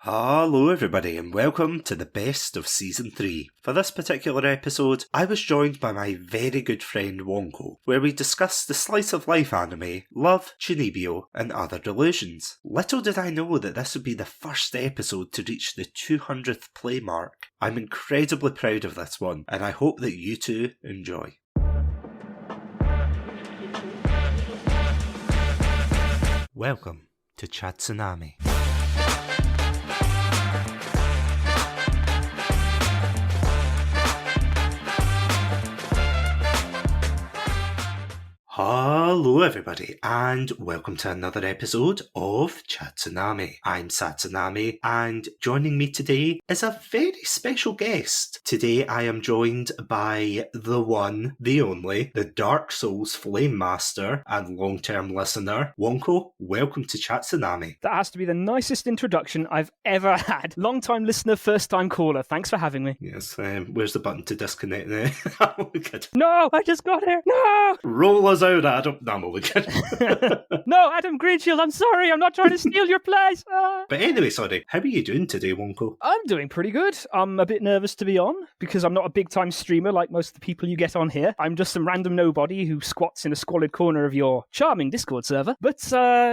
Hello everybody and welcome to the best of Season 3. For this particular episode, I was joined by my very good friend Wonko, where we discussed the slice of life anime, Love, Chunibyo and Other Delusions. Little did I know that this would be the first episode to reach the 200th play mark. I'm incredibly proud of this one, and I hope that you too enjoy. Welcome to Chatsunami. Hello everybody and welcome to another episode of Chatsunami. I'm Satsunami and joining me today is a very special guest. Today I am joined by the one, the only, the Dark Souls Flame Master and long-term listener, Wonko. Welcome to Chatsunami. That has to be the nicest introduction I've ever had. Long-time listener, first-time caller. Thanks for having me. Yes, where's the button to disconnect there? No, I just got here. No! Roll us out, Adam. No, I'm only kidding. No, Adam Greenshield, I'm sorry. I'm not trying to steal your place. But anyway, sorry. How are you doing today, Wonko? I'm doing pretty good. I'm a bit nervous to be on because I'm not a big-time streamer like most of the people you get on here. I'm just some random nobody who squats in a squalid corner of your charming Discord server. But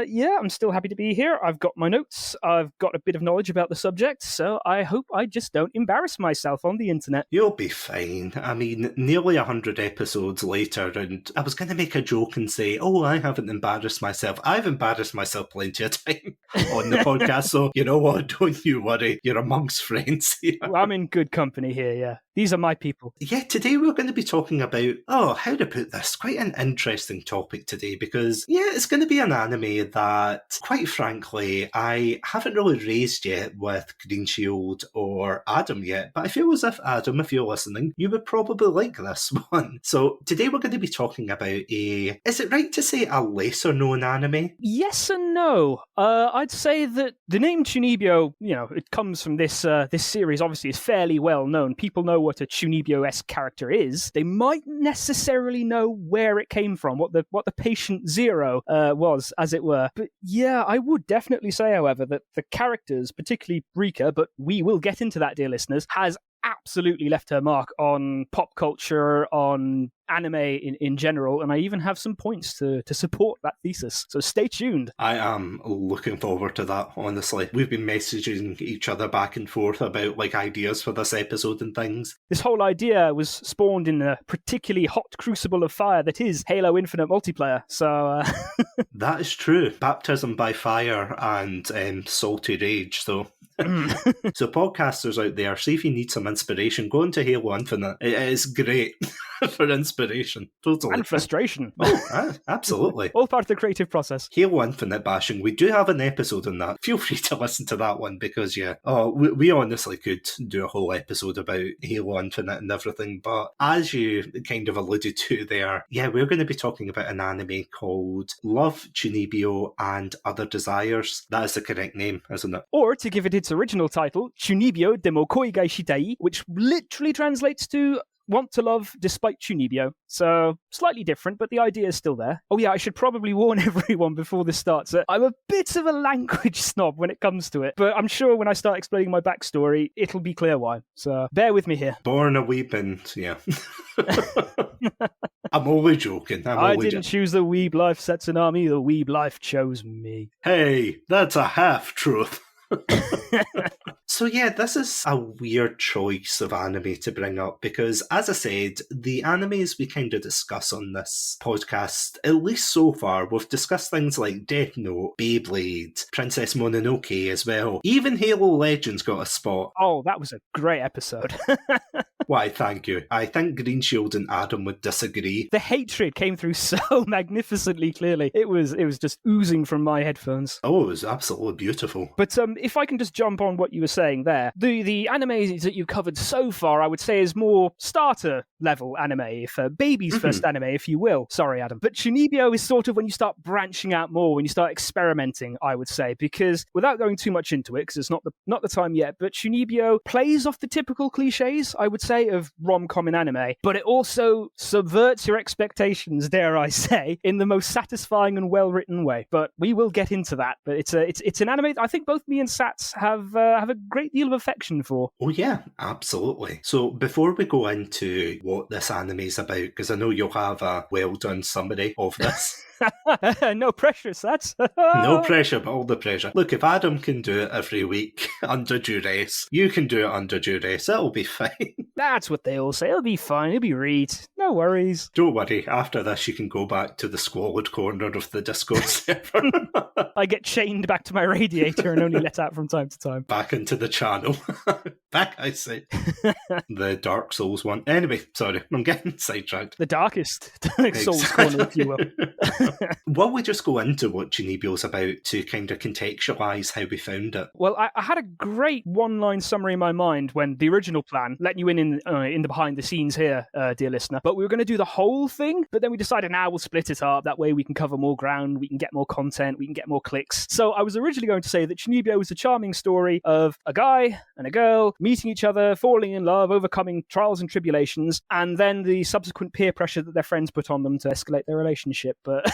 yeah, I'm still happy to be here. I've got my notes. I've got a bit of knowledge about the subject, so I hope I just don't embarrass myself on the internet. You'll be fine. I mean, nearly 100 episodes later, and I was going to make a joke and say, oh, I haven't embarrassed myself. I've embarrassed myself plenty of time on the podcast, so you know what? Don't you worry. You're amongst friends here. Well, I'm in good company here, yeah. These are my people. Yeah, today we're going to be talking about, how to put this, quite an interesting topic today because, yeah, it's going to be an anime that, quite frankly, I haven't really raised yet with Green Shield or Adam yet, but I feel as if, Adam, if you're listening, you would probably like this one. So today we're going to be talking about is it right to say a lesser known anime? Yes and no. I'd say that the name Chunibyo, it comes from this series, obviously is fairly well known. People know what a Chunibyo-esque character is. They might necessarily know where it came from, what the patient zero was, as it were. But yeah, I would definitely say, however, that the characters, particularly Rika, but we will get into that, dear listeners, has absolutely left her mark on pop culture, on anime in general, and I even have some points to support that thesis. So stay tuned. I am looking forward to that, honestly. We've been messaging each other back and forth about ideas for this episode and things. This whole idea was spawned in the particularly hot crucible of fire that is Halo Infinite multiplayer. So that is true. Baptism by fire and salty rage. So so podcasters out there, see if you need some inspiration, go into Halo Infinite. It is great for inspiration. Totally. And frustration. Oh, absolutely. All part of the creative process. Halo Infinite bashing. We do have an episode on that. Feel free to listen to that one because, we honestly could do a whole episode about Halo Infinite and everything. But as you kind of alluded to there, we're going to be talking about an anime called Love, Chunibyo and Other Desires. That is the correct name, isn't it? Or to give it its original title, Chunibyo Demo Koigai Shitai, which literally translates to Want to Love Despite Chunibyo. So, slightly different, but the idea is still there. Oh yeah, I should probably warn everyone before this starts that I'm a bit of a language snob when it comes to it, but I'm sure when I start explaining my backstory, it'll be clear why. So, bear with me here. Born a weeb and, yeah. I'm only joking. I didn't choose the weeb life, Satsunami. The weeb life chose me. Hey, that's a half-truth. So yeah, this is a weird choice of anime to bring up because, as I said, the animes we kind of discuss on this podcast, at least so far, we've discussed things like Death Note, Beyblade, Princess Mononoke as well. Even Halo Legends got a spot. Oh, that was a great episode. Why, thank you. I think Green Shield and Adam would disagree. The hatred came through so magnificently clearly. It was just oozing from my headphones. Oh, it was absolutely beautiful. But if I can just jump on what you were saying there, the animes that you covered so far, I would say, is more starter level anime, if baby's first anime, if you will. Sorry, Adam. But Chunibyo is sort of when you start branching out more, when you start experimenting, I would say, because without going too much into it, because it's not the time yet, but Chunibyo plays off the typical cliches, I would say, of rom-com in anime, but it also subverts your expectations, dare I say, in the most satisfying and well-written way. But we will get into that. But it's an anime I think both me and Sats have a great deal of affection for. Oh yeah, absolutely. So before we go into what this anime is about, because I know you'll have a well-done summary of this. No pressure, Sats. No pressure, but all the pressure. Look, if Adam can do it every week under duress, you can do it under duress. It'll be fine. That's what they all say. It'll be fine. It'll be read. No worries. Don't worry. After this, you can go back to the squalid corner of the Discord server. I get chained back to my radiator and only let out from time to time. Back into the channel. Back, I say. The Dark Souls one. Anyway, sorry, I'm getting sidetracked. The darkest Souls corner, if you will. Will we just go into what Chunibyo's about to kind of contextualise how we found it? Well, I had a great one-line summary in my mind when the original plan, letting you in the behind the scenes here, dear listener, but we were going to do the whole thing, but then we decided now we'll split it up. That way we can cover more ground, we can get more content, we can get more clicks. So I was originally going to say that Chunibyo was a charming story of a guy and a girl meeting each other, falling in love, overcoming trials and tribulations, and then the subsequent peer pressure that their friends put on them to escalate their relationship. But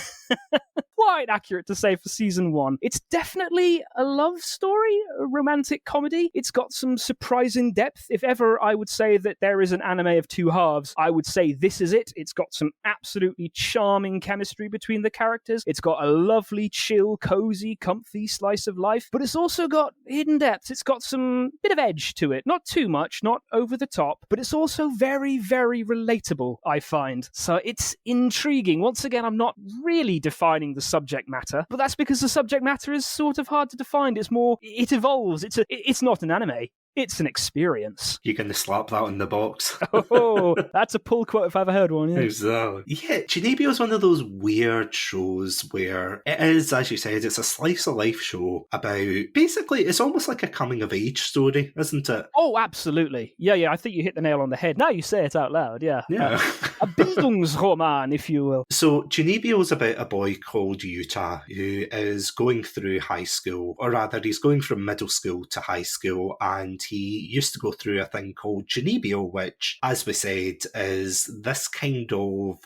quite accurate to say for season 1. It's definitely a love story, a romantic comedy. It's got some surprising depth. If ever I would say that there is an anime of two halves, I would say this is it. It's got some absolutely charming chemistry between the characters. It's got a lovely, chill, cozy, comfy slice of life, but it's also got hidden depths. It's got some bit of edge to it. Not too much, not over the top, but it's also very, very relatable, I find. So it's intriguing. Once again, I'm not really defining the subject matter, but that's because the subject matter is sort of hard to define. It's more, it evolves. It's not an anime. It's an experience. You're going to slap that in the box. Oh, that's a pull quote if I ever heard one. Yeah. Exactly. Yeah, Chunibyo is one of those weird shows where it is, as you said, it's a slice of life show about, basically, it's almost like a coming of age story, isn't it? Oh, absolutely. Yeah, I think you hit the nail on the head. Now you say it out loud, yeah. Yeah. A Bildungsroman, if you will. So Chunibyo is about a boy called Yuta who is going through high school, or rather he's going from middle school to high school, and he used to go through a thing called Chunibyo, which, as we said, is this kind of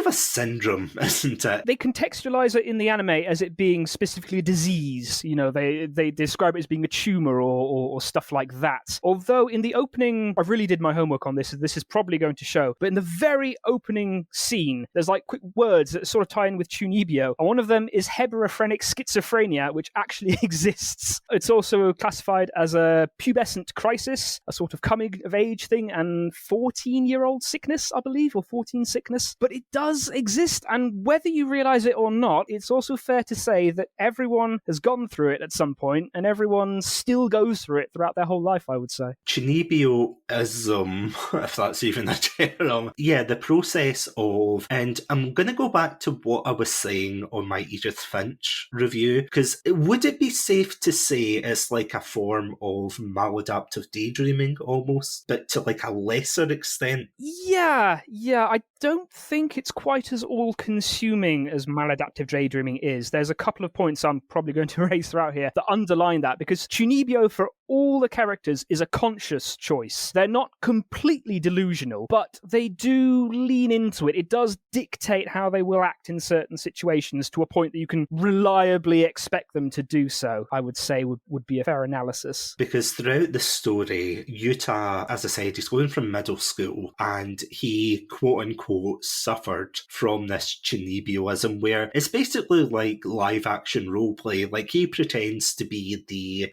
a syndrome, isn't it? They contextualize it in the anime as it being specifically a disease. You know, they describe it as being a tumor or stuff like that. Although in the opening, I really did my homework on this, so this is probably going to show, but in the very opening scene, there's like quick words that sort of tie in with Chunibyo, and one of them is heberophrenic schizophrenia, which actually exists. It's also classified as a pubescent crisis, a sort of coming of age thing, and 14-year-old sickness, I believe, or 14 sickness. But it does exist, and whether you realize it or not, it's also fair to say that everyone has gone through it at some point, and everyone still goes through it throughout their whole life, I would say. Chunibyoism, if that's even a term. Yeah, the process of, and I'm going to go back to what I was saying on my Edith Finch review, because would it be safe to say it's like a form of maladaptive daydreaming almost, but to like a lesser extent? Yeah, I don't think it's quite as all-consuming as maladaptive daydreaming is. There's a couple of points I'm probably going to raise throughout here that underline that, because Chunibyo, for all the characters, is a conscious choice. They're not completely delusional, but they do lean into it. It does dictate how they will act in certain situations to a point that you can reliably expect them to do so, I would say would be a fair analysis. Because throughout the story, Yuta, as I said, he's going from middle school, and he, quote-unquote, suffered from this Chunibyoism, where it's basically like live-action roleplay. Like, he pretends to be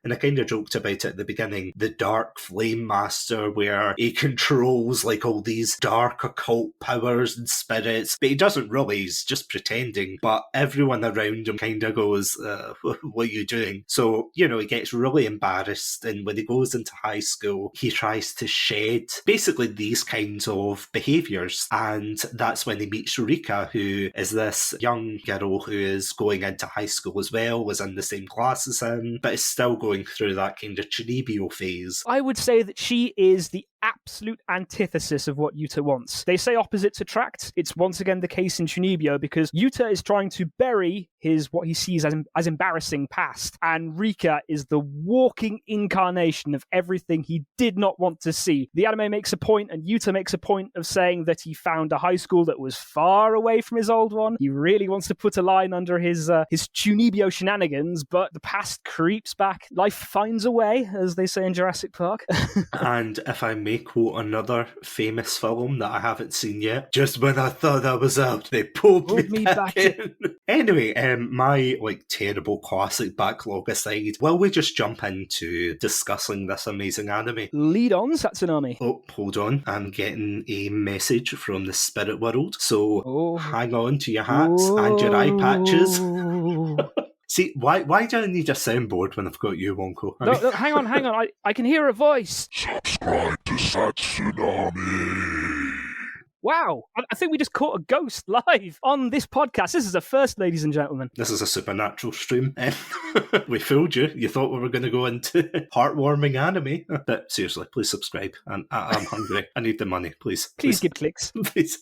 and I kind of joked about it at the beginning, the Dark Flame Master, where he controls like all these dark occult powers and spirits, but he doesn't really, he's just pretending. But everyone around him kind of goes, what are you doing? So, you know, he gets really embarrassed, and when he goes into high school, he tries to shed basically these kinds of behaviours, and that's when he meets Rika, who is this young girl who is going into high school as well, was in the same class as him, but is still going through that kind of Chunibyo phase. I would say that she is the absolute antithesis of what Yuta wants. They say opposites attract. It's once again the case in Chunibyo because Yuta is trying to bury what he sees as embarrassing past, and Rika is the walking incarnation of everything he did not want to see. The anime makes a point, and Yuta makes a point of saying that he found a high school that was far away from his old one. He really wants to put a line under his Chunibyo shenanigans, but the past creeps back. Life finds a way, as they say in Jurassic Park. And if I may quote another famous film that I haven't seen yet, just when I thought I was out, they pulled me back in. Anyway, my terrible classic backlog aside, will we just jump into discussing this amazing anime? Lead on, Satsunami. Oh, hold on. I'm getting a message from the spirit world, so hang on to your hats and your eye patches. See, why do I need a soundboard when I've got you, Wonko? No, hang on. I can hear a voice. Subscribe to Satsunami. Wow, I think we just caught a ghost live on this podcast. This is a first, ladies and gentlemen. This is a supernatural stream. We fooled you. You thought we were going to go into heartwarming anime. But seriously, please subscribe. I'm hungry. I need the money, please. Please give clicks. Please.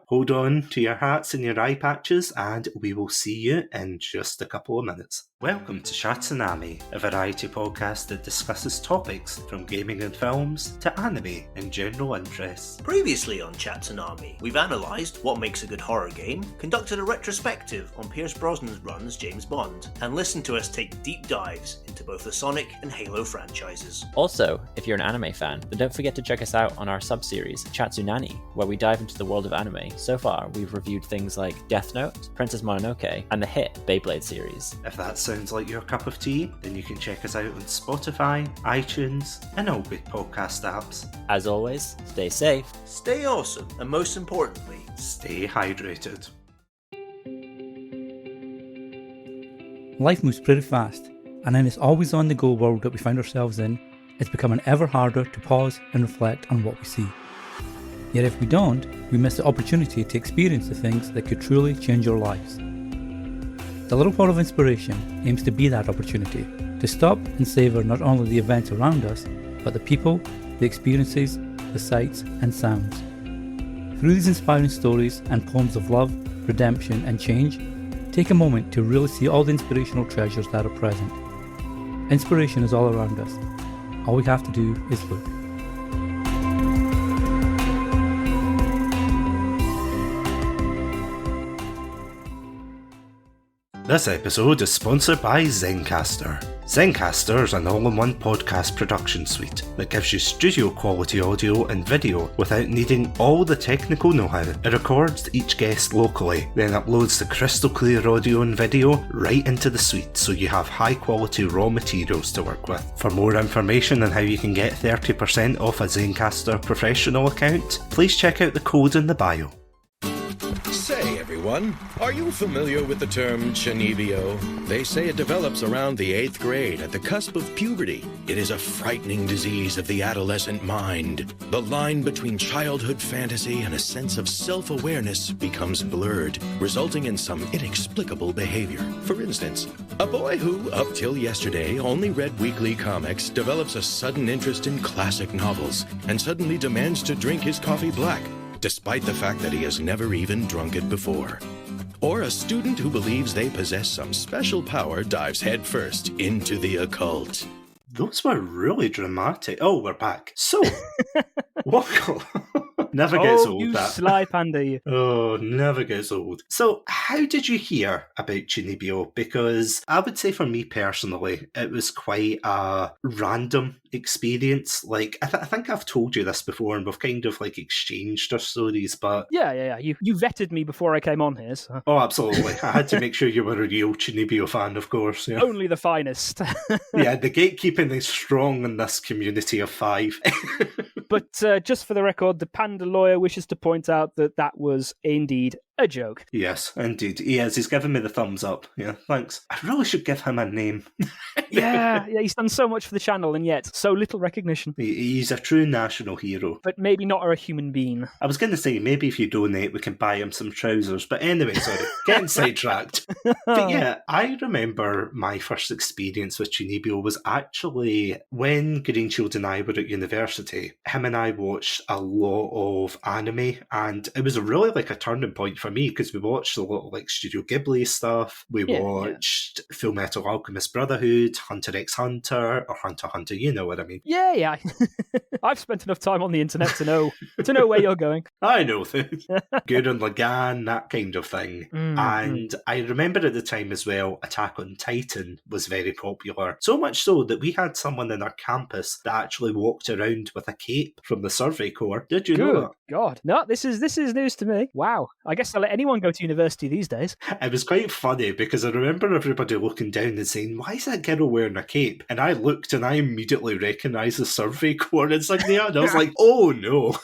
Hold on to your hats and your eye patches, and we will see you in just a couple of minutes. Welcome to Chatsunami, a variety podcast that discusses topics from gaming and films to anime and general interests. Previously on Chatsunami, we've analysed what makes a good horror game, conducted a retrospective on Pierce Brosnan's run as James Bond, and listened to us take deep dives into both the Sonic and Halo franchises. Also, if you're an anime fan, then don't forget to check us out on our sub-series, Chatsunami, where we dive into the world of anime. So far, we've reviewed things like Death Note, Princess Mononoke, and the hit Beyblade series. If that sounds like your cup of tea, then you can check us out on Spotify, iTunes, and all good podcast apps. As always, stay safe, Stay awesome, and most importantly, stay hydrated. Life moves pretty fast, and in this always on the go world that we find ourselves in, it's becoming ever harder to pause and reflect on what we see. Yet if we don't, we miss the opportunity to experience the things that could truly change our lives. The Little Pot of Inspiration aims to be that opportunity, to stop and savour not only the events around us, but the people, the experiences, the sights and sounds. Through these inspiring stories and poems of love, redemption and change, take a moment to really see all the inspirational treasures that are present. Inspiration is all around us. All we have to do is look. This episode is sponsored by Zencastr. Zencastr is an all-in-one podcast production suite that gives you studio quality audio and video without needing all the technical know-how. It records each guest locally, then uploads the crystal clear audio and video right into the suite so you have high quality raw materials to work with. For more information on how you can get 30% off a Zencastr professional account, please check out the code in the bio. Say, everyone, are you familiar with the term Chunibyo? They say it develops around the 8th grade at the cusp of puberty. It is a frightening disease of the adolescent mind. The line between childhood fantasy and a sense of self-awareness becomes blurred, resulting in some inexplicable behavior. For instance, a boy who, up till yesterday, only read weekly comics develops a sudden interest in classic novels and suddenly demands to drink his coffee black, despite the fact that he has never even drunk it before. Or a student who believes they possess some special power dives headfirst into the occult. Those were really dramatic. Oh, we're back. So, Wonko. Never gets old, you that. sly panda, you. Oh, never gets old. So, how did you hear about Chunibyo? Because I would say for me personally, it was quite a random experience. Like, I think I've told you this before, and we've kind of exchanged our stories, but... Yeah. You vetted me before I came on here, so... Oh, absolutely. I had to make sure you were a real Chunibyo fan, of course. Yeah. Only the finest. Yeah, the gatekeeping is strong in this community of 5. But just for the record, the Panda lawyer wishes to point out that was indeed a joke. Yes, indeed. He is. He's given me the thumbs up. Yeah, thanks. I really should give him a name. Yeah, he's done so much for the channel and yet so little recognition. He's a true national hero. But maybe not a human being. I was going to say, maybe if you donate, we can buy him some trousers. But anyway, sorry, getting sidetracked. But yeah, I remember my first experience with Chunibyo was actually when Greenshield and I were at university. Him and I watched a lot of anime, and it was really like a turning point for me because we watched a lot of like Studio Ghibli stuff. We watched Full Metal Alchemist Brotherhood, Hunter x Hunter, or Hunter x Hunter, you know what I mean. Yeah. I've spent enough time on the internet to know where you're going. I know things. Gurren Lagann, that kind of thing. And I remember at the time as well, Attack on Titan was very popular. So much so that we had someone in our campus that actually walked around with a cape from the Survey Corps. Did you know that? God. No, this is news to me. Wow. I guess I'll let anyone go to university these days. It was quite funny because I remember everybody looking down and saying, why is that girl wearing a cape? And I looked and I immediately recognised the Survey Corps insignia and I was like, oh no.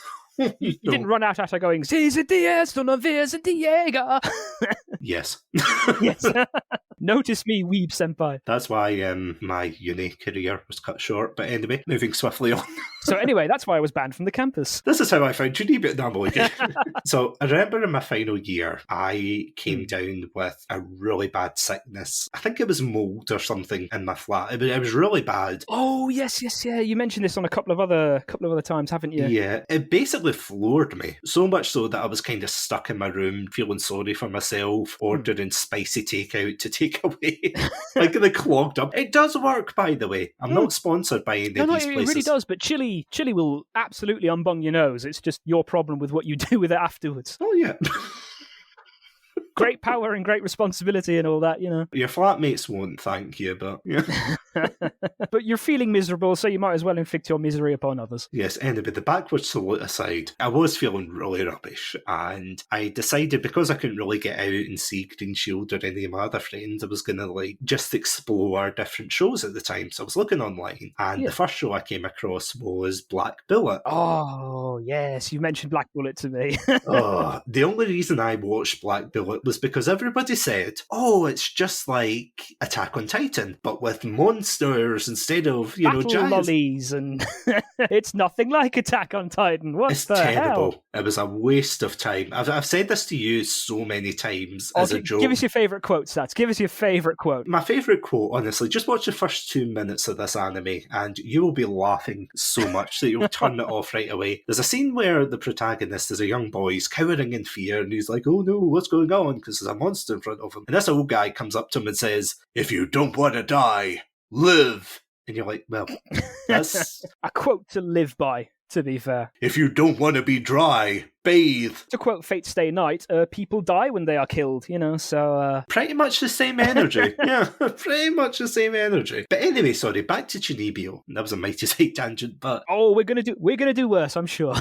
You didn't run out after going, "Si se dies, tu no ves a Diego." Yes. Yes. Notice me, weeb senpai. That's why my uni career was cut short. But anyway, moving swiftly on. So anyway, that's why I was banned from the campus. This is how I found Chunibyo. No, I'm only kidding. So I remember in my final year, I came down with a really bad sickness. I think it was mold or something in my flat. It was really bad. Oh yes. You mentioned this on a couple of other times, haven't you? Yeah, it basically floored me. So much so that I was kind of stuck in my room, feeling sorry for myself, ordering spicy takeout to take away. Like the clogged up. It does work, by the way. I'm not sponsored by any of these places. It really does. But chili will absolutely unbung your nose. It's just your problem with what you do with it afterwards. Oh yeah. Great power and great responsibility and all that, you know. Your flatmates won't thank you, but yeah. But you're feeling miserable, so you might as well inflict your misery upon others. Yes, anyway, the backwards salute aside, I was feeling really rubbish, and I decided because I couldn't really get out and see Greenshield or any of my other friends, I was going to just explore different shows at the time. So I was looking online, and the first show I came across was Black Bullet. Oh, yes, you mentioned Black Bullet to me. The only reason I watched Black Bullet was because everybody said, oh, it's just like Attack on Titan, but with monsters instead of, Battle giants. lollies, and it's nothing like Attack on Titan. It's terrible. Hell? It was a waste of time. I've said this to you so many times as a joke. Give us your favourite quote, Sats. Give us your favourite quote. My favourite quote, honestly, just watch the first 2 minutes of this anime and you will be laughing so much that you'll turn it off right away. There's a scene where the protagonist is a young boy, he's cowering in fear, and he's like, oh no, what's going on? Because there's a monster in front of him. And this old guy comes up to him and says, if you don't want to die, live. And you're like, well, that's a quote to live by, to be fair. If you don't want to be dry, bathe. To quote Fate Stay Night, people die when they are killed, so... Pretty much the same energy. Yeah, pretty much the same energy. But anyway, sorry, back to Chunibyo. That was a mighty side tangent, but... Oh, we're gonna do worse, I'm sure.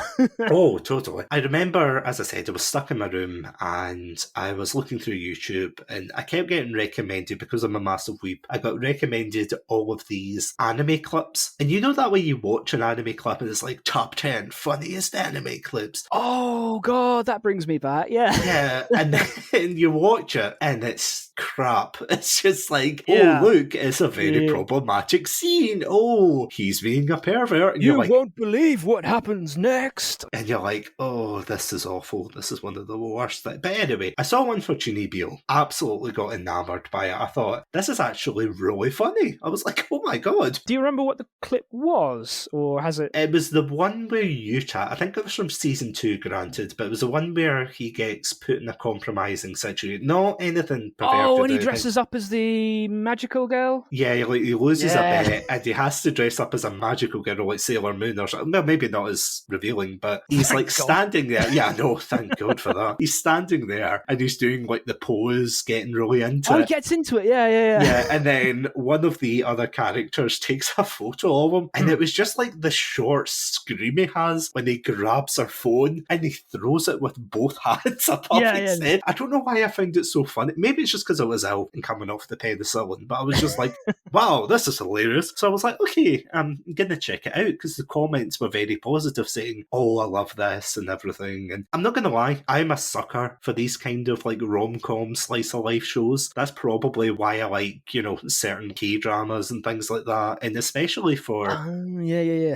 Oh, totally. I remember, as I said, I was stuck in my room and I was looking through YouTube and I kept getting recommended, because I'm a massive weeb, I got recommended all of these anime clips. And you know that way you watch an anime clip and it's like top 10 funniest anime clips? Oh, God, that brings me back, yeah. Yeah, and then you watch it and it's crap. It's just like, oh, look, it's a very problematic scene. Oh, he's being a pervert. And you won't believe what happens next. And you're like, oh, this is awful. This is one of the worst things. But anyway, I saw one for Chunibyo. Absolutely got enamored by it. I thought, this is actually really funny. I was like, oh my God. Do you remember what the clip was? Or has it... It was the one where I think it was from season 2, granted, but it was the one where he gets put in a compromising situation. Not anything perverted. Oh, and he dresses up as the magical girl? Yeah, he loses a bet and he has to dress up as a magical girl like Sailor Moon or something. Well, maybe not as revealing, but he's standing there. Yeah, no, thank God for that. He's standing there and he's doing the pose, getting really into it. Oh, he gets into it, yeah. Yeah, and then one of the other characters takes a photo of him and it was just the short scream he has when he grabs her phone and he throws it with both hands above his head. I don't know why I found it so funny. Maybe it's just because I was ill and coming off the penicillin, but I was just like, wow, this is hilarious. So I was like, okay, I'm going to check it out, because the comments were very positive, saying, oh, I love this and everything. And I'm not going to lie, I'm a sucker for these kind of like rom-com slice of life shows. That's probably why I like, certain K-dramas and things like that. And especially for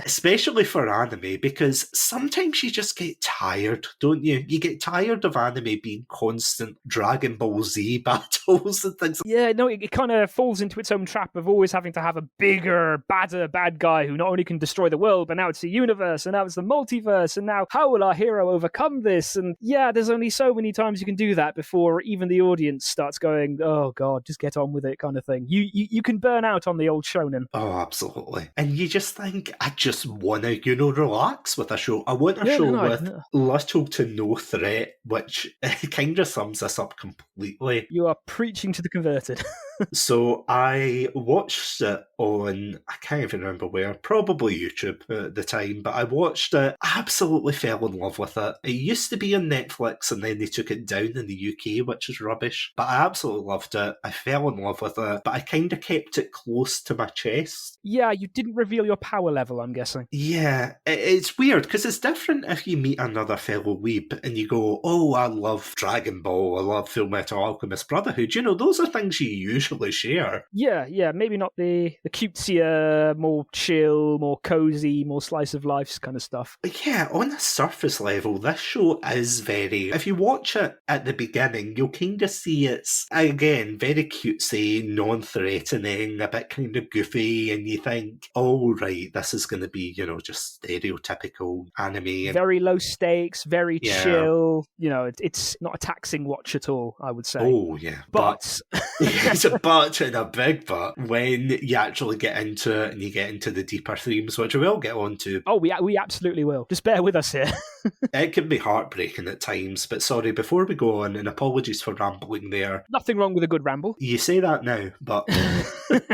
especially for anime, because sometimes you just get tired, don't you? You get tired of anime being constant Dragon Ball Z battles and things. Yeah, no, it kind of falls into its own trap of always having to have a bigger, badder bad guy who not only can destroy the world, but now it's the universe, and now it's the multiverse, and now how will our hero overcome this? And yeah, there's only so many times you can do that before even the audience starts going, oh god, just get on with it, kind of thing. You can burn out on the old shonen. Oh, absolutely. And you just think, I just want to, relax with a show. I want a show with little to no threat, which kind of sums this up completely. You are preaching to the converted. So I watched it on, I can't even remember where, probably YouTube at the time, but I watched it, absolutely fell in love with it. It used to be on Netflix and then they took it down in the UK, which is rubbish, but I absolutely loved it. I fell in love with it, but I kind of kept it close to my chest. Yeah, you didn't reveal your power level, I'm guessing. Yeah, it's weird, because it's different if you meet another fellow weeb and you go, oh, I love Dragon Ball, I love Full Metal Alchemist Brotherhood. Those are things you usually share. Yeah, maybe not the cutesier, more chill, more cozy, more slice of life kind of stuff. Yeah, on a surface level, this show is very... If you watch it at the beginning, you'll kind of see it's, again, very cutesy, non-threatening, a bit kind of goofy, and you think, oh, right, this is going to be, just stereotypical anime. Very low stakes, very chill. It's not a taxing watch at all, I would say. Oh, yeah. But it's a but and a big but when you actually get into it and you get into the deeper themes, which we will get on to. Oh, we absolutely will. Just bear with us here. It can be heartbreaking at times, but sorry, before we go on, and apologies for rambling there. Nothing wrong with a good ramble. You say that now, but...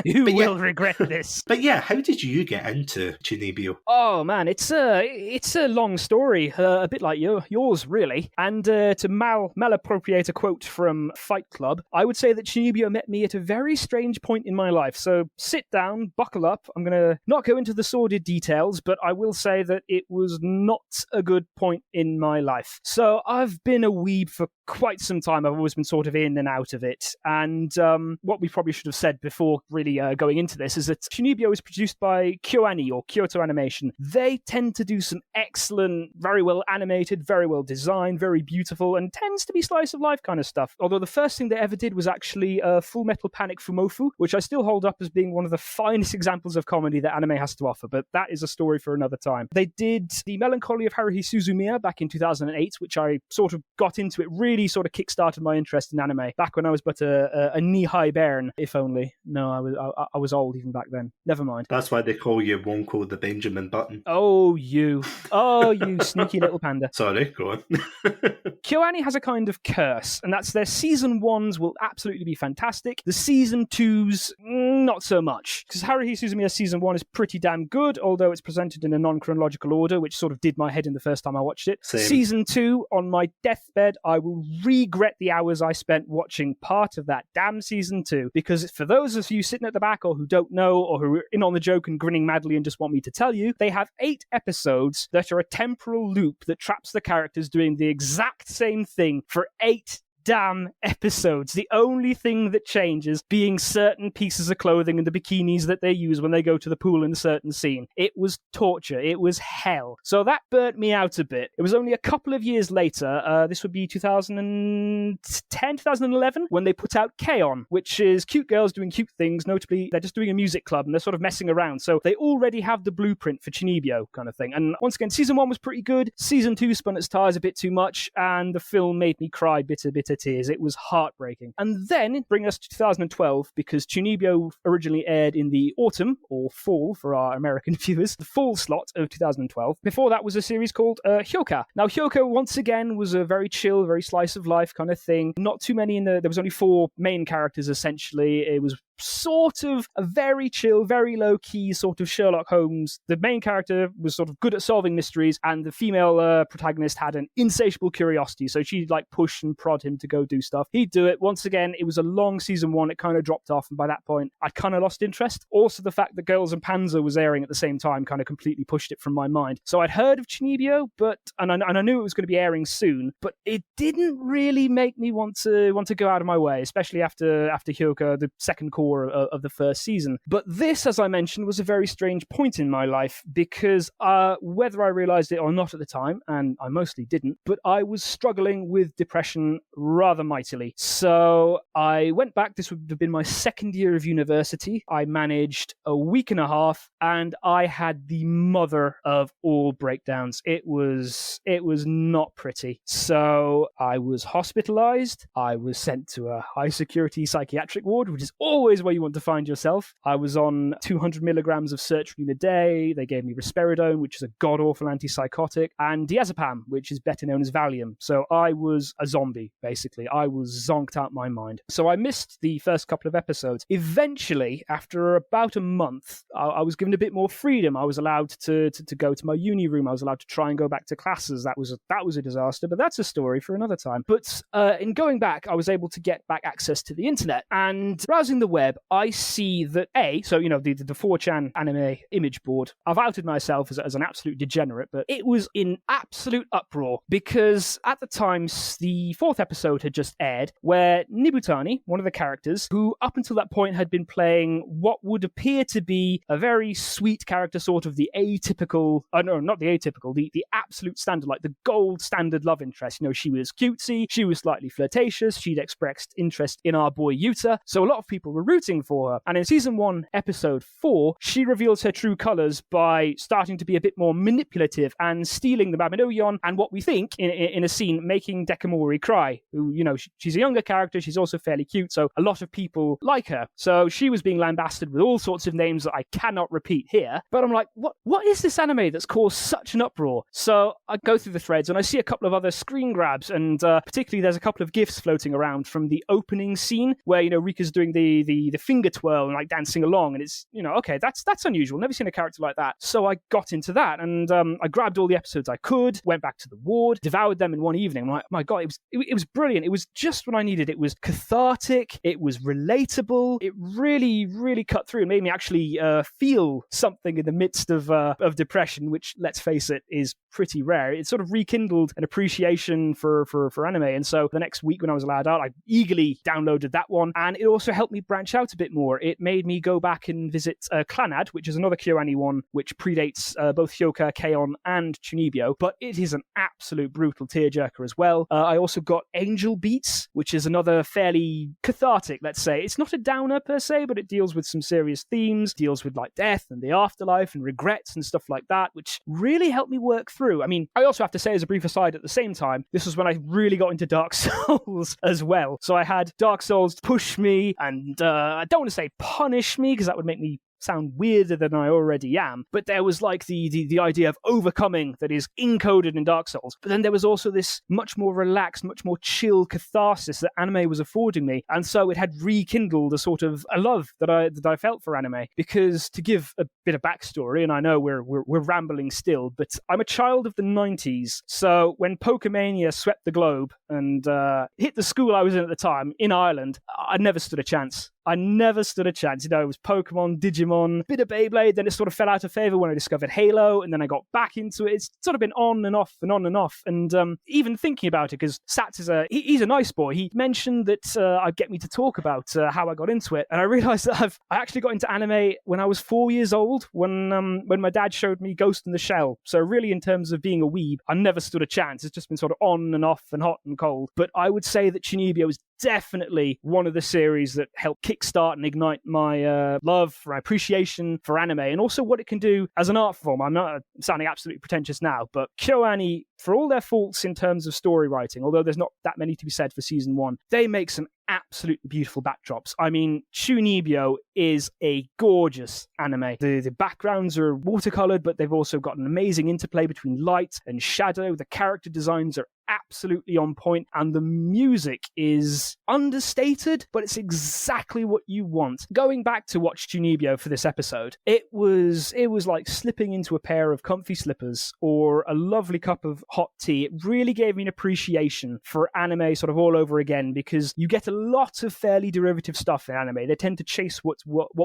You will regret this. But yeah, how did you get into Chunibyo? Oh man, it's a long story, a bit like yours really. And to malappropriate a quote from Fight Club, I would say that Chunibyo met me at a very strange point in my life. So sit down, buckle up. I'm gonna not go into the sordid details, but I will say that it was not a good point in my life. So I've been a weeb for quite some time. I've always been sort of in and out of it. And what we probably should have said before really going into this is that Chunibyo is produced by KyoAni, or Kyoto Animation. They tend to do some excellent, very well animated, very well designed, very beautiful, and tends to be slice of life kind of stuff. Although the first thing they ever did was actually Full Metal Panic Fumofu, which I still hold up as being one of the finest examples of comedy that anime has to offer, but that is a story for another time. They did The Melancholy of Haruhi Suzumiya back in 2008, which I sort of got into. It really sort of kickstarted my interest in anime back when I was but a knee-high bairn, if only. No, I was old even back then. Never mind. That's why they call you Wonko the Benjamin Button. Oh, you sneaky little panda. Sorry, go on. KyoAni has a kind of curse, and that's their season 1s will absolutely be fantastic. The season 2s, not so much. Because Haruhi Suzumiya season 1 is pretty damn good, although it's presented in a non-chronological order, which sort of did my head in the first time I watched it. Same. Season 2, on my deathbed, I will regret the hours I spent watching part of that damn season 2, because for those of you sitting at the back or who don't know or who are in on the joke and grinning madly and just want me to tell you, they have 8 episodes that are a temporal loop that traps the characters doing the exact same thing for 8 damn episodes. The only thing that changes being certain pieces of clothing and the bikinis that they use when they go to the pool in a certain scene. It was torture. It was hell. So that burnt me out a bit. It was only a couple of years later, this would be 2010, 2011, when they put out K-On!, which is cute girls doing cute things. Notably, they're just doing a music club and they're sort of messing around. So they already have the blueprint for Chunibyo kind of thing. And once again, season 1 was pretty good. Season 2 spun its tires a bit too much, and the film made me cry bitter tears. It was heartbreaking. And then bring us to 2012, because Chunibyo originally aired in the autumn, or fall for our American viewers, the fall slot of 2012. Before that was a series called Hyoka. Now Hyoka, once again, was a very chill, very slice of life kind of thing. Not too many there was only 4 main characters essentially. It was sort of a very chill, very low-key sort of Sherlock Holmes. The main character was sort of good at solving mysteries, and the female protagonist had an insatiable curiosity, so she'd like push and prod him to go do stuff. He'd do it. Once again, it was a long season 1. It kind of dropped off, and by that point, I kind of lost interest. Also, the fact that Girls and Panzer was airing at the same time kind of completely pushed it from my mind. So I'd heard of Chunibyo, and I knew it was going to be airing soon, but it didn't really make me want to go out of my way, especially after Hyoka, the second core of the first season. But this, as I mentioned, was a very strange point in my life because whether I realized it or not at the time, and I mostly didn't, but I was struggling with depression rather mightily. So I went back. This would have been my second year of university. I managed a week and a half, and I had the mother of all breakdowns. It was not pretty. So I was hospitalized. I was sent to a high security psychiatric ward, which is always where you want to find yourself. I was on 200 milligrams of sertraline a day. They gave me risperidone, which is a god-awful antipsychotic, and diazepam, which is better known as Valium. So I was a zombie, basically. I was zonked out my mind. So I missed the first couple of episodes. Eventually, after about a month, I was given a bit more freedom. I was allowed to go to my uni room. I was allowed to try and go back to classes. That was a disaster, but that's a story for another time. But in going back, I was able to get back access to the internet, and browsing the web, I see that the 4chan anime image board, I've outed myself as an absolute degenerate, but it was in absolute uproar because at the time the 4th episode had just aired, where Nibutani, one of the characters, who up until that point had been playing what would appear to be a very sweet character, sort of the atypical, no, not the atypical, the absolute standard, like the gold standard love interest. She was cutesy, she was slightly flirtatious, she'd expressed interest in our boy Yuta, so a lot of people were rooting for her. And in season 1, episode 4, she reveals her true colors by starting to be a bit more manipulative and stealing the Mabinogion, and what we think in a scene, making Dekamori cry, who, she's a younger character, she's also fairly cute, so a lot of people like her. So she was being lambasted with all sorts of names that I cannot repeat here, but I'm like, what is this anime that's caused such an uproar? So I go through the threads and I see a couple of other screen grabs, and particularly there's a couple of GIFs floating around from the opening scene where, Rika's doing the finger twirl and like dancing along, and it's, okay, that's unusual. Never seen a character like that. So I got into that, and I grabbed all the episodes I could, went back to the ward, devoured them in one evening. I'm like, my God, it was brilliant. It was just what I needed. It was cathartic. It was relatable. It really, really cut through and made me actually feel something in the midst of depression, which, let's face it, is pretty rare. It sort of rekindled an appreciation for anime. And so the next week when I was allowed out, I eagerly downloaded that one. And it also helped me branch out a bit more. It made me go back and visit Clannad, which is another KyoAni one, which predates both Hyoka, K-On! And Chunibyo, but it is an absolute brutal tearjerker as well. I also got Angel Beats, which is another fairly cathartic, let's say. It's not a downer per se, but it deals with some serious themes, deals with like death and the afterlife and regrets and stuff like that, which really helped me work through. I mean, I also have to say, as a brief aside, at the same time, this was when I really got into Dark Souls as well. So I had Dark Souls push me, and I don't want to say punish me, because that would make me sound weirder than I already am, but there was like the idea of overcoming that is encoded in Dark Souls. But then there was also this much more relaxed, much more chill catharsis that anime was affording me, and so it had rekindled a sort of a love that I felt for anime. Because to give a bit of backstory, and I know we're rambling still, but I'm a child of the 90s, so when Pokemania swept the globe and hit the school I was in at the time in Ireland, I never stood a chance. It was Pokemon, Digimon, bit of Beyblade, then it sort of fell out of favor when I discovered Halo, and then I got back into it. It's sort of been on and off and on and off. And even thinking about it, because Sats is he's a nice boy. He mentioned that I'd get me to talk about how I got into it. And I realized that I actually got into anime when I was 4 years old, when my dad showed me Ghost in the Shell. So really, in terms of being a weeb, I never stood a chance. It's just been sort of on and off and hot and cold. But I would say that Chunibyo is definitely one of the series that helped kickstart and ignite my love, my appreciation for anime, and also what it can do as an art form. I'm not sounding absolutely pretentious now, but KyoAni, for all their faults in terms of story writing, although there's not that many to be said for season 1, they make some absolutely beautiful backdrops. I mean, Chunibyo is a gorgeous anime. The backgrounds are watercolored, but they've also got an amazing interplay between light and shadow. The character designs are absolutely on point, and the music is understated, but it's exactly what you want. Going back to watch Chunibyo for this episode, it was like slipping into a pair of comfy slippers or a lovely cup of hot tea. It really gave me an appreciation for anime sort of all over again, because you get a lot of fairly derivative stuff in anime. They tend to chase what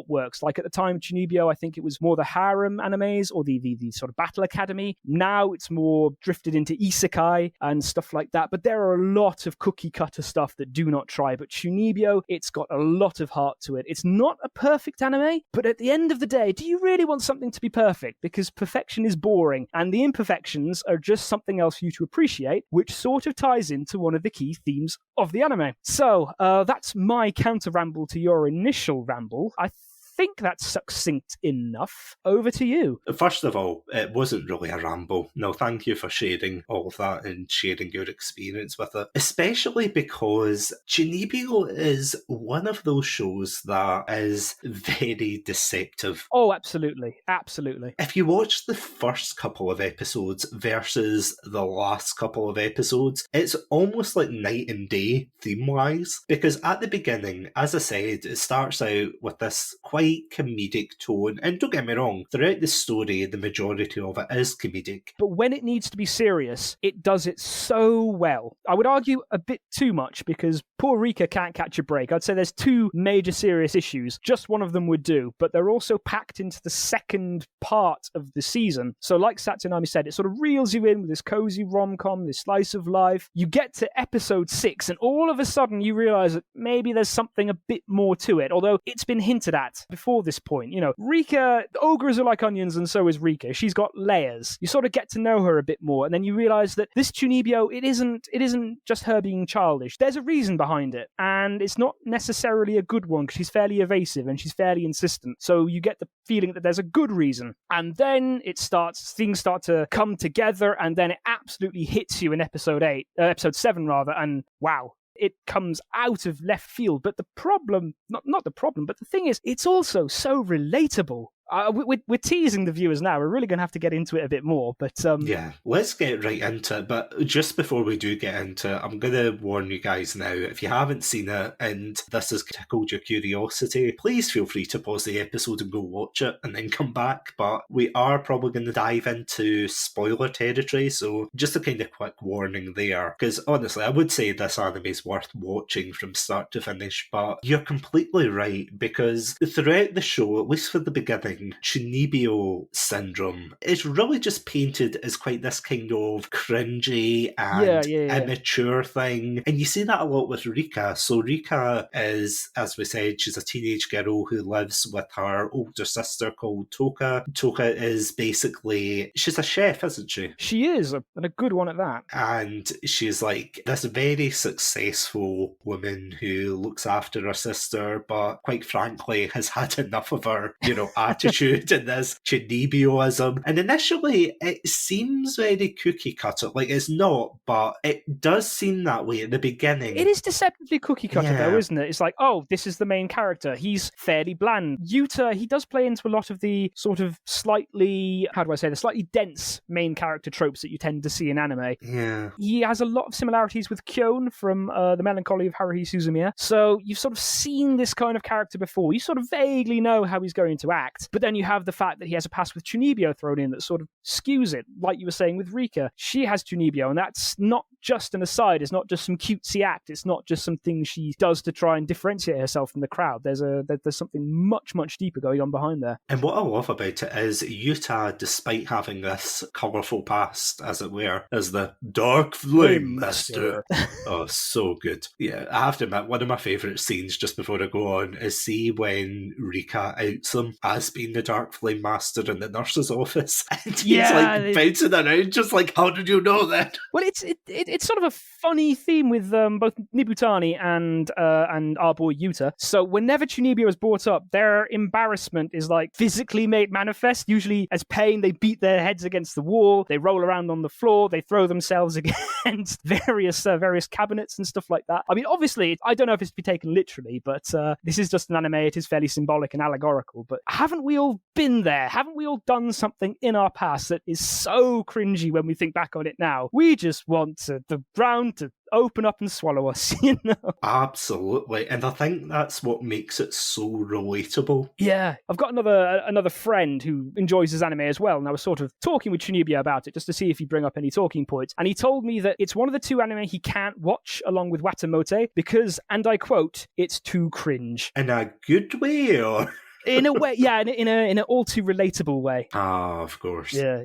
works. Like at the time, Chunibyo, I think it was more the harem animes or the sort of battle academy. Now it's more drifted into isekai and stuff like that. But there are a lot of cookie cutter stuff that do not try. But Chunibyo, it's got a lot of heart to it. It's not a perfect anime, but at the end of the day, do you really want something to be perfect? Because perfection is boring, and the imperfections are just something else for you to appreciate, which sort of ties into one of the key themes of the anime. So that's my counter ramble to your initial ramble. I think that's succinct enough. Over to you. First of all, it wasn't really a ramble. No, thank you for sharing all of that and sharing your experience with it. Especially because Chunibyo is one of those shows that is very deceptive. Oh, absolutely. Absolutely. If you watch the first couple of episodes versus the last couple of episodes, it's almost like night and day theme-wise. Because at the beginning, as I said, it starts out with this quite comedic tone, and don't get me wrong, throughout the story the majority of it is comedic, but when it needs to be serious, it does it so well. I would argue a bit too much, because poor Rika can't catch a break. I'd say there's two major serious issues. Just one of them would do, but they're also packed into the second part of the season. So like Satsunami said, it sort of reels you in with this cozy rom-com, this slice of life. You get to episode 6 and all of a sudden you realize that maybe there's something a bit more to it, although it's been hinted at before this point. You know, Rika, ogres are like onions, and so is Rika. She's got layers. You sort of get to know her a bit more, and then you realize that this Chunibyo, it isn't just her being childish. There's a reason behind it, and it's not necessarily a good one, because she's fairly evasive and she's fairly insistent. So you get the feeling that there's a good reason, and then things start to come together, and then it absolutely hits you in episode 7 rather, and wow. It comes out of left field, but the problem, not the problem, but the thing is, it's also so relatable. We're teasing the viewers now. We're really going to have to get into it a bit more, but yeah, let's get right into it. But just before we do get into it, I'm going to warn you guys now, if you haven't seen it and this has tickled your curiosity, please feel free to pause the episode and go watch it and then come back. But we are probably going to dive into spoiler territory, so just a kind of quick warning there, because honestly I would say this anime is worth watching from start to finish. But you're completely right, because throughout the show, at least for the beginning, Chunibyo syndrome is really just painted as quite this kind of cringy and immature thing. And you see that a lot with Rika. So Rika is, as we said, she's a teenage girl who lives with her older sister called Toka. Toka is basically, she's a chef, isn't she? She is, and a good one at that. And she's like this very successful woman who looks after her sister, but quite frankly has had enough of her, attitude and this Chunibyoism. And initially it seems very cookie cutter. Like, it's not, but it does seem that way at the beginning. It is deceptively cookie cutter though, isn't it? It's like, oh, this is the main character. He's fairly bland. Yuta, he does play into a lot of the sort of slightly, the slightly dense main character tropes that you tend to see in anime. Yeah. He has a lot of similarities with Kyon from The Melancholy of Haruhi Suzumiya. So you've sort of seen this kind of character before. You sort of vaguely know how he's going to act. But then you have the fact that he has a past with Chunibyo thrown in that sort of skews it. Like you were saying with Rika, she has Chunibyo, and that's not just an aside. It's not just some cutesy act. It's not just something she does to try and differentiate herself from the crowd. There's something much, much deeper going on behind there. And what I love about it is Yuta, despite having this colourful past, as it were, is the Dark Flame Master. Oh, so good. Yeah, I have to admit, one of my favourite scenes, just before I go on, is see when Rika outs him as being the Dark Flame Master in the nurse's office. And he's bouncing around, just like, how did you know that? Well, it's sort of a funny theme with both Nibutani and our boy Yuta. So whenever Chunibyo is brought up, their embarrassment is like physically made manifest. Usually as pain, they beat their heads against the wall, they roll around on the floor, they throw themselves against various cabinets and stuff like that. I mean, obviously, I don't know if it's to be taken literally, but this is just an anime. It is fairly symbolic and allegorical. But haven't we we all been there? Haven't we all done something in our past that is so cringy when we think back on it now? We just want the ground to open up and swallow us, you know? Absolutely. And I think that's what makes it so relatable. Yeah. I've got another friend who enjoys his anime as well, and I was sort of talking with Chunibyo about it just to see if he'd bring up any talking points. And he told me that it's one of the two anime he can't watch along with Watamote because, and I quote, it's too cringe. In a good way, or? In a way, yeah, in a all too relatable way. Ah, of course. Yeah.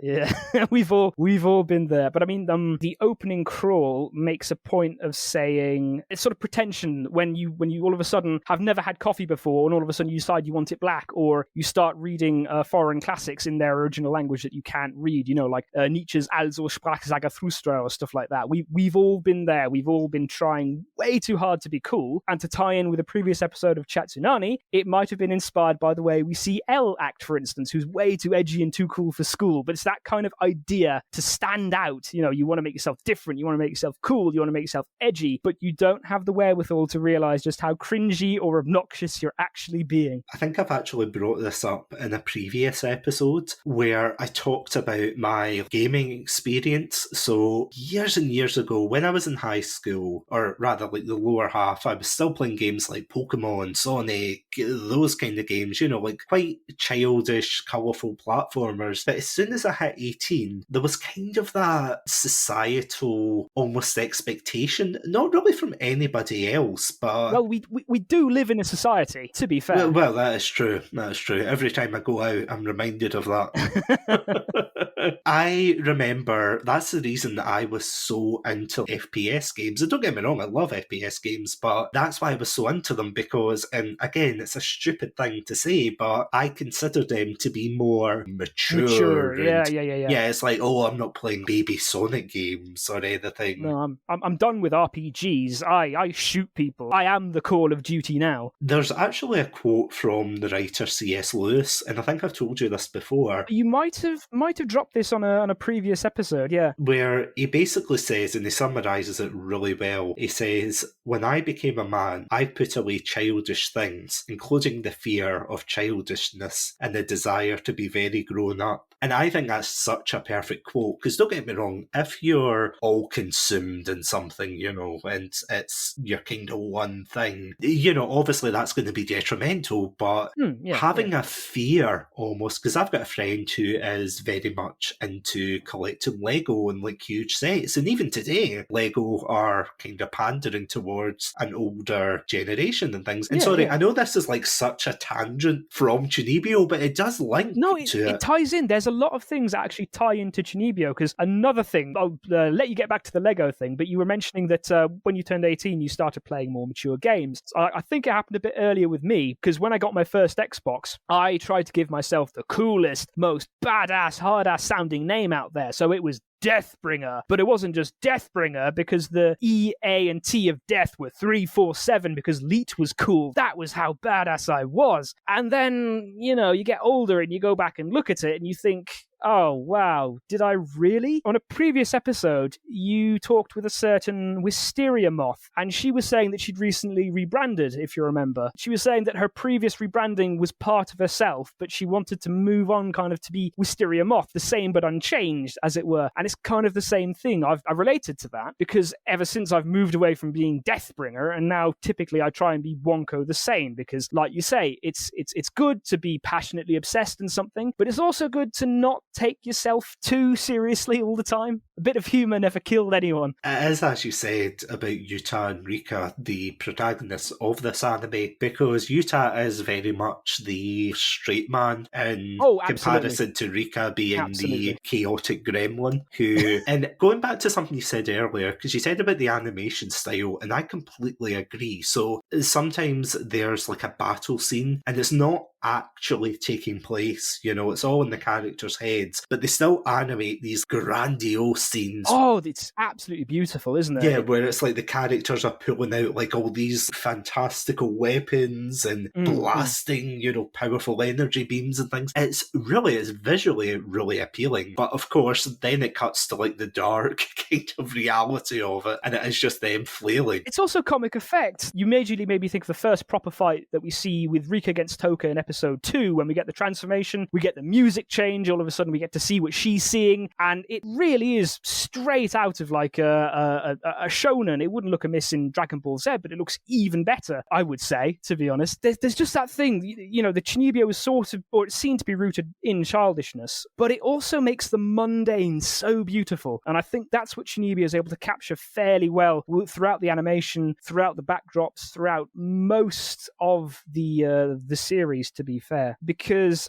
we've all been there. But I mean, the opening crawl makes a point of saying it's sort of pretension when you all of a sudden have never had coffee before, and all of a sudden you decide you want it black, or you start reading foreign classics in their original language that you can't read. You know, like Nietzsche's Also sprach Zarathustra or stuff like that. We've all been there. We've all been trying way too hard to be cool. And to tie in with a previous episode of Chatsunami, it might have been inspired by the way we see Elle act, for instance, who's way too edgy and too cool for school. But it's that kind of idea to stand out. You know, you want to make yourself different, you want to make yourself cool, you want to make yourself edgy, but you don't have the wherewithal to realize just how cringy or obnoxious you're actually being. I think I've actually brought this up in a previous episode where I talked about my gaming experience. So years and years ago, when I was in high school, or rather like the lower half, I was still playing games like Pokemon, Sonic, those kind of games, you know, like quite childish, colourful platformers. But as soon as I hit 18, there was kind of that societal almost expectation, not really from anybody else, but... Well, we do live in a society, to be fair. Well, that is true. That is true. Every time I go out, I'm reminded of that. I remember that's the reason that I was so into FPS games. And don't get me wrong, I love FPS games, but that's why I was so into them because, and again, it's a stupid thing to say, but I consider them to be more mature. Yeah. Yeah, it's like, oh, I'm not playing baby Sonic games or anything. No, I'm done with RPGs. I shoot people. I am the Call of Duty now. There's actually a quote from the writer C.S. Lewis, and I think I've told you this before. You might have dropped this on a previous episode, yeah. Where he basically says, and he summarises it really well, he says, when I became a man, I put away childish things, including the fear of childishness and the desire to be very grown up. And I think that's such a perfect quote, because don't get me wrong, if you're all consumed in something, you know, and it's your kind of one thing, you know, obviously that's going to be detrimental, but having a fear almost, because I've got a friend who is very much into collecting Lego and like huge sets, and even today, Lego are kind of pandering towards an older generation and things. And I know this is like such a tangent from Chunibyo, but it does link to it. It ties in. There's a lot of things that actually tie into Chunibyo, because another thing, I'll let you get back to the Lego thing, but you were mentioning that when you turned 18, you started playing more mature games. I think it happened a bit earlier with me, because when I got my first Xbox, I tried to give myself the coolest, most badass, hard-ass sounding name out there, so it was Deathbringer. But it wasn't just Deathbringer, because the E, A, and T of death were 3, 4, 7, because Leet was cool. That was how badass I was. And then, you know, you get older and you go back and look at it and you think, oh, wow, did I really? On a previous episode, you talked with a certain Wisteria Moth, and she was saying that she'd recently rebranded, if you remember. She was saying that her previous rebranding was part of herself, but she wanted to move on kind of to be Wisteria Moth, the same but unchanged, as it were. And it's kind of the same thing. I've related to that, because ever since I've moved away from being Deathbringer, and now typically I try and be Wonko the Sane, because like you say, it's good to be passionately obsessed in something, but it's also good to not take yourself too seriously all the time. A bit of humour never killed anyone. It is, as you said, about Yuta and Rika, the protagonists of this anime, because Yuta is very much the straight man in comparison to Rika being the chaotic gremlin who... And going back to something you said earlier, because you said about the animation style, and I completely agree. So sometimes there's like a battle scene, and it's not actually taking place, you know, it's all in the characters' heads, but they still animate these grandiose scenes. Oh, it's absolutely beautiful, isn't it? Yeah, where it's like the characters are pulling out like all these fantastical weapons and blasting, you know, powerful energy beams and things. It's visually really appealing, but of course then it cuts to like the dark kind of reality of it, and it is just them flailing. It's also comic effect. You majorly maybe think of the first proper fight that we see with Rika against Toka in episode episode 2 when we get the transformation, we get the music change, all of a sudden we get to see what she's seeing, and it really is straight out of like a shonen. It wouldn't look amiss in Dragon Ball Z, but it looks even better, I would say, to be honest. There's just that thing, the Chunibyo is sort of, or it seemed to be rooted in childishness, but it also makes the mundane so beautiful, and I think that's what Chunibyo is able to capture fairly well throughout the animation, throughout the backdrops, throughout most of the series, to be fair. Because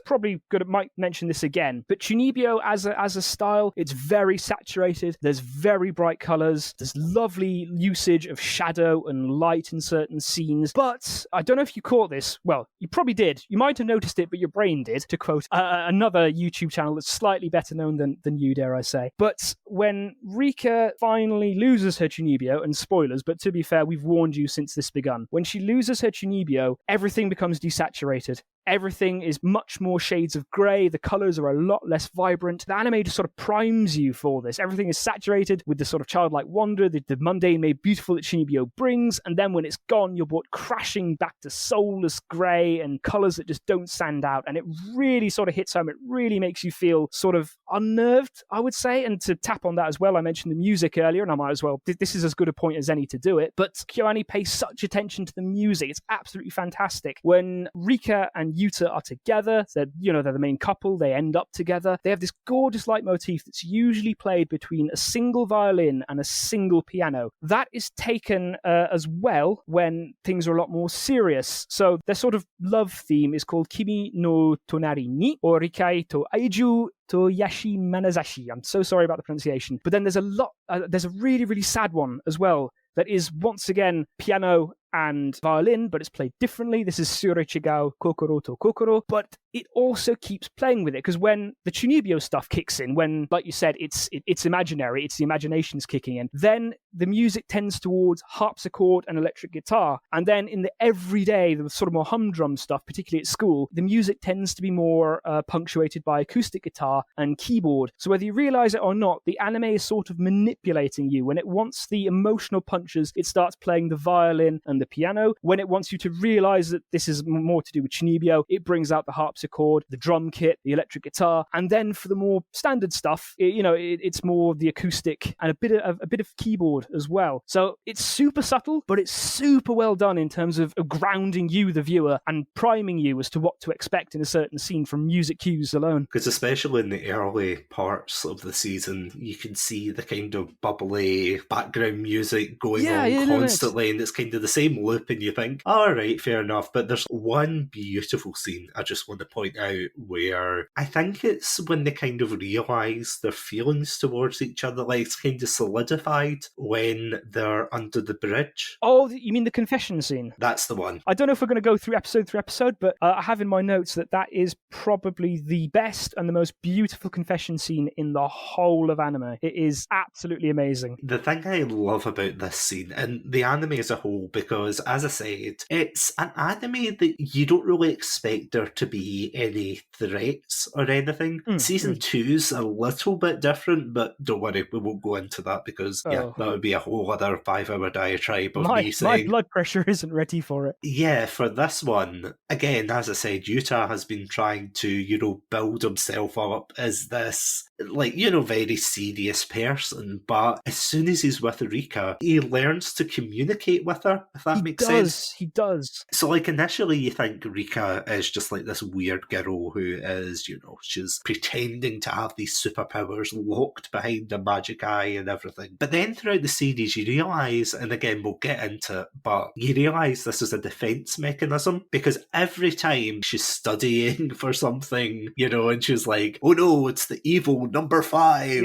might mention this again, but Chunibyo as a style, it's very saturated. There's very bright colors. There's lovely usage of shadow and light in certain scenes. But I don't know if you caught this. Well, you probably did. You might have noticed it, but your brain did. To quote another YouTube channel that's slightly better known than you, dare I say. But when Rika finally loses her Chunibyo, and spoilers, but to be fair, we've warned you since this begun. When she loses her Chunibyo, everything becomes desaturated. Everything is much more shades of grey. The colours are a lot less vibrant. The anime just sort of primes you for this. Everything is saturated with the sort of childlike wonder, the mundane made beautiful that Chunibyo brings, and then when it's gone, you're brought crashing back to soulless grey and colours that just don't stand out, and it really sort of hits home. It really makes you feel sort of unnerved, I would say. And to tap on that as well, I mentioned the music earlier, and I might as well, this is as good a point as any to do it, but KyoAni pays such attention to the music. It's absolutely fantastic. When Rika and Yuta are together, they're the main couple, they end up together, they have this gorgeous leitmotif that's usually played between a single violin and a single piano. That is taken as well when things are a lot more serious. So their sort of love theme is called Kimi no Tonari ni, or Rikai to Aiju to Yashi Manazashi. I'm so sorry about the pronunciation. But then there's a really, really sad one as well that is once again piano and violin, but it's played differently. This is Surechigao Kokoro to Kokoro, but it also keeps playing with it, because when the Chunibyo stuff kicks in, when, like you said, it's imaginary, it's the imagination's kicking in, then the music tends towards harpsichord and electric guitar, and then in the everyday, the sort of more humdrum stuff, particularly at school, the music tends to be more punctuated by acoustic guitar and keyboard. So whether you realize it or not, the anime is sort of manipulating you. When it wants the emotional punches, it starts playing the violin and the piano. When it wants you to realize that this is more to do with Chunibyo, it brings out the harpsichord, the drum kit, the electric guitar, and then for the more standard stuff, it's more the acoustic and a bit of keyboard as well. So it's super subtle, but it's super well done in terms of grounding you, the viewer, and priming you as to what to expect in a certain scene from music cues alone. Because especially in the early parts of the season, you can see the kind of bubbly background music going on constantly, and it's kind of the same loop, and you think, all right, fair enough. But there's one beautiful scene I just want to point out where I think it's when they kind of realise their feelings towards each other, like it's kind of solidified when they're under the bridge. Oh, you mean the confession scene? That's the one. I don't know if we're going to go through episode, but I have in my notes that is probably the best and the most beautiful confession scene in the whole of anime. It is absolutely amazing. The thing I love about this scene, and the anime as a whole, because as I said, it's an anime that you don't really expect there to be any threats or anything. Season 2's a little bit different, but don't worry, we won't go into that because that would be a whole other 5-hour diatribe of me saying... My blood pressure isn't ready for it. Yeah, for this one, again, as I said, Yuta has been trying to, build himself up as this, very serious person, but as soon as he's with Rika, he learns to communicate with her, if that makes sense. He does. So, initially you think Rika is just this weird girl who is, she's pretending to have these superpowers locked behind a magic eye and everything. But then throughout the series you realise, and again we'll get into it, but you realise this is a defence mechanism, because every time she's studying for something, and she's like, oh no, it's the evil number 5,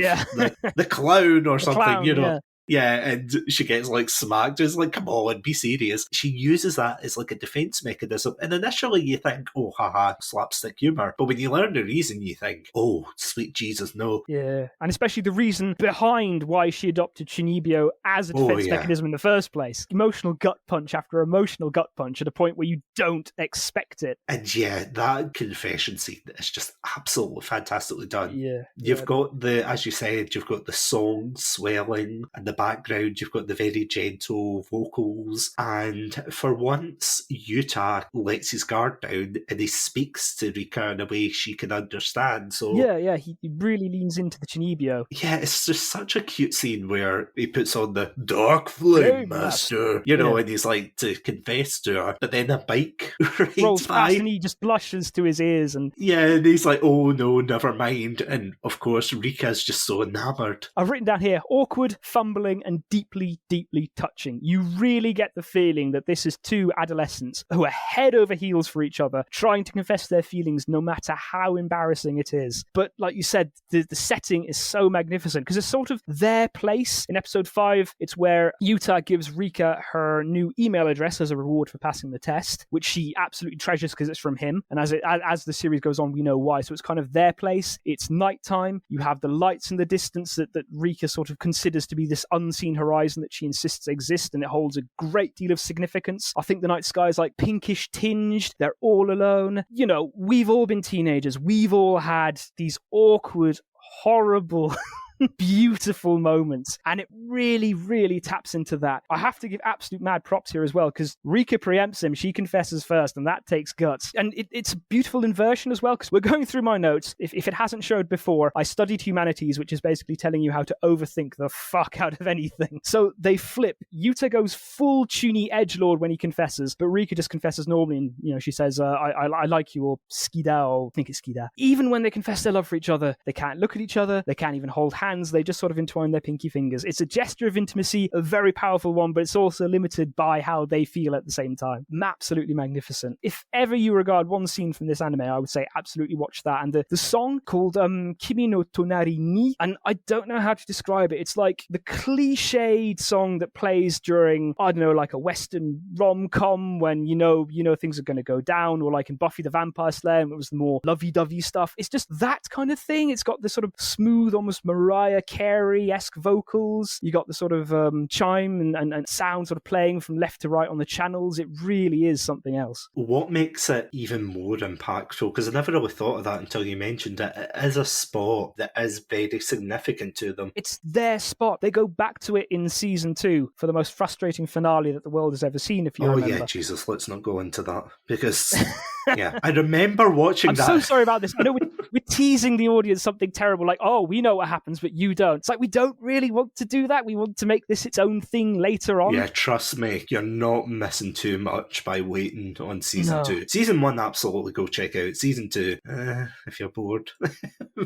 the clown or something, Yeah, and she gets smacked. It's come on, be serious. She uses that as a defense mechanism. And initially you think, oh, haha, slapstick humor. But when you learn the reason, you think, oh, sweet Jesus, no. Yeah, and especially the reason behind why she adopted Chunibyo as a defense mechanism in the first place. Emotional gut punch after emotional gut punch at a point where you don't expect it. And yeah, that confession scene is just absolutely fantastically done. Yeah. You've got as you said, you've got the song swelling and the background, you've got the very gentle vocals, and for once, Yuta lets his guard down and he speaks to Rika in a way she can understand. So Yeah, he really leans into the Chunibyo. yeah, it's just such a cute scene where he puts on the Dark Flame Master, you know, and he's like to confess to her, but then a bike rolls by. past and he just blushes to his ears. And yeah, and he's like, oh no, never mind. And of course, Rika's just so enamored. I've written down here, awkward, fumbling, and deeply, deeply touching. You really get the feeling that this is two adolescents who are head over heels for each other, trying to confess their feelings no matter how embarrassing it is. But like you said, the setting is so magnificent because it's sort of their place. In episode 5, it's where Yuta gives Rika her new email address as a reward for passing the test, which she absolutely treasures because it's from him. And as the series goes on, we know why. So it's kind of their place. It's nighttime. You have the lights in the distance that Rika sort of considers to be this unseen horizon that she insists exists, and it holds a great deal of significance. I think the night sky is like pinkish tinged. They're all alone. You know, we've all been teenagers. We've all had these awkward, horrible beautiful moments, and it really, really taps into that. I have to give absolute mad props here as well, because Rika preempts him. She confesses first, and that takes guts. And it's a beautiful inversion as well, because we're going through my notes. If it hasn't showed before, I studied humanities, which is basically telling you how to overthink the fuck out of anything. So they flip. Yuta goes full Chuni edgelord when he confesses, but Rika just confesses normally, and you know, she says, I like you, or skida, or I think it's skida. Even when they confess their love for each other, they can't look at each other, they can't even hold hands, they just sort of entwine their pinky fingers. It's a gesture of intimacy, a very powerful one, but it's also limited by how they feel at the same time. Absolutely magnificent. If ever you regard one scene from this anime, I would say absolutely watch that. And the song called Kimi no Tonari ni, and I don't know how to describe it. It's like the cliched song that plays during, I don't know, like a Western rom-com when you know things are going to go down, or like in Buffy the Vampire Slayer, it was the more lovey-dovey stuff. It's just that kind of thing. It's got this sort of smooth, almost Mariah Carey-esque vocals. You got the sort of chime and sound sort of playing from left to right on the channels. It really is something else. What makes it even more impactful, because I never really thought of that until you mentioned it, it is a spot that is very significant to them. It's their spot. They go back to it in season 2 for the most frustrating finale that the world has ever seen, if you remember. Oh yeah, Jesus, let's not go into that, because yeah, I remember watching that. I'm so sorry about this. I know we're teasing the audience something terrible, like, oh, we know what happens, but you don't. It's like, we don't really want to do that. We want to make this its own thing later on. Yeah, trust me, you're not missing too much by waiting on season 2. Season 1, absolutely go check out. Season 2, if you're bored.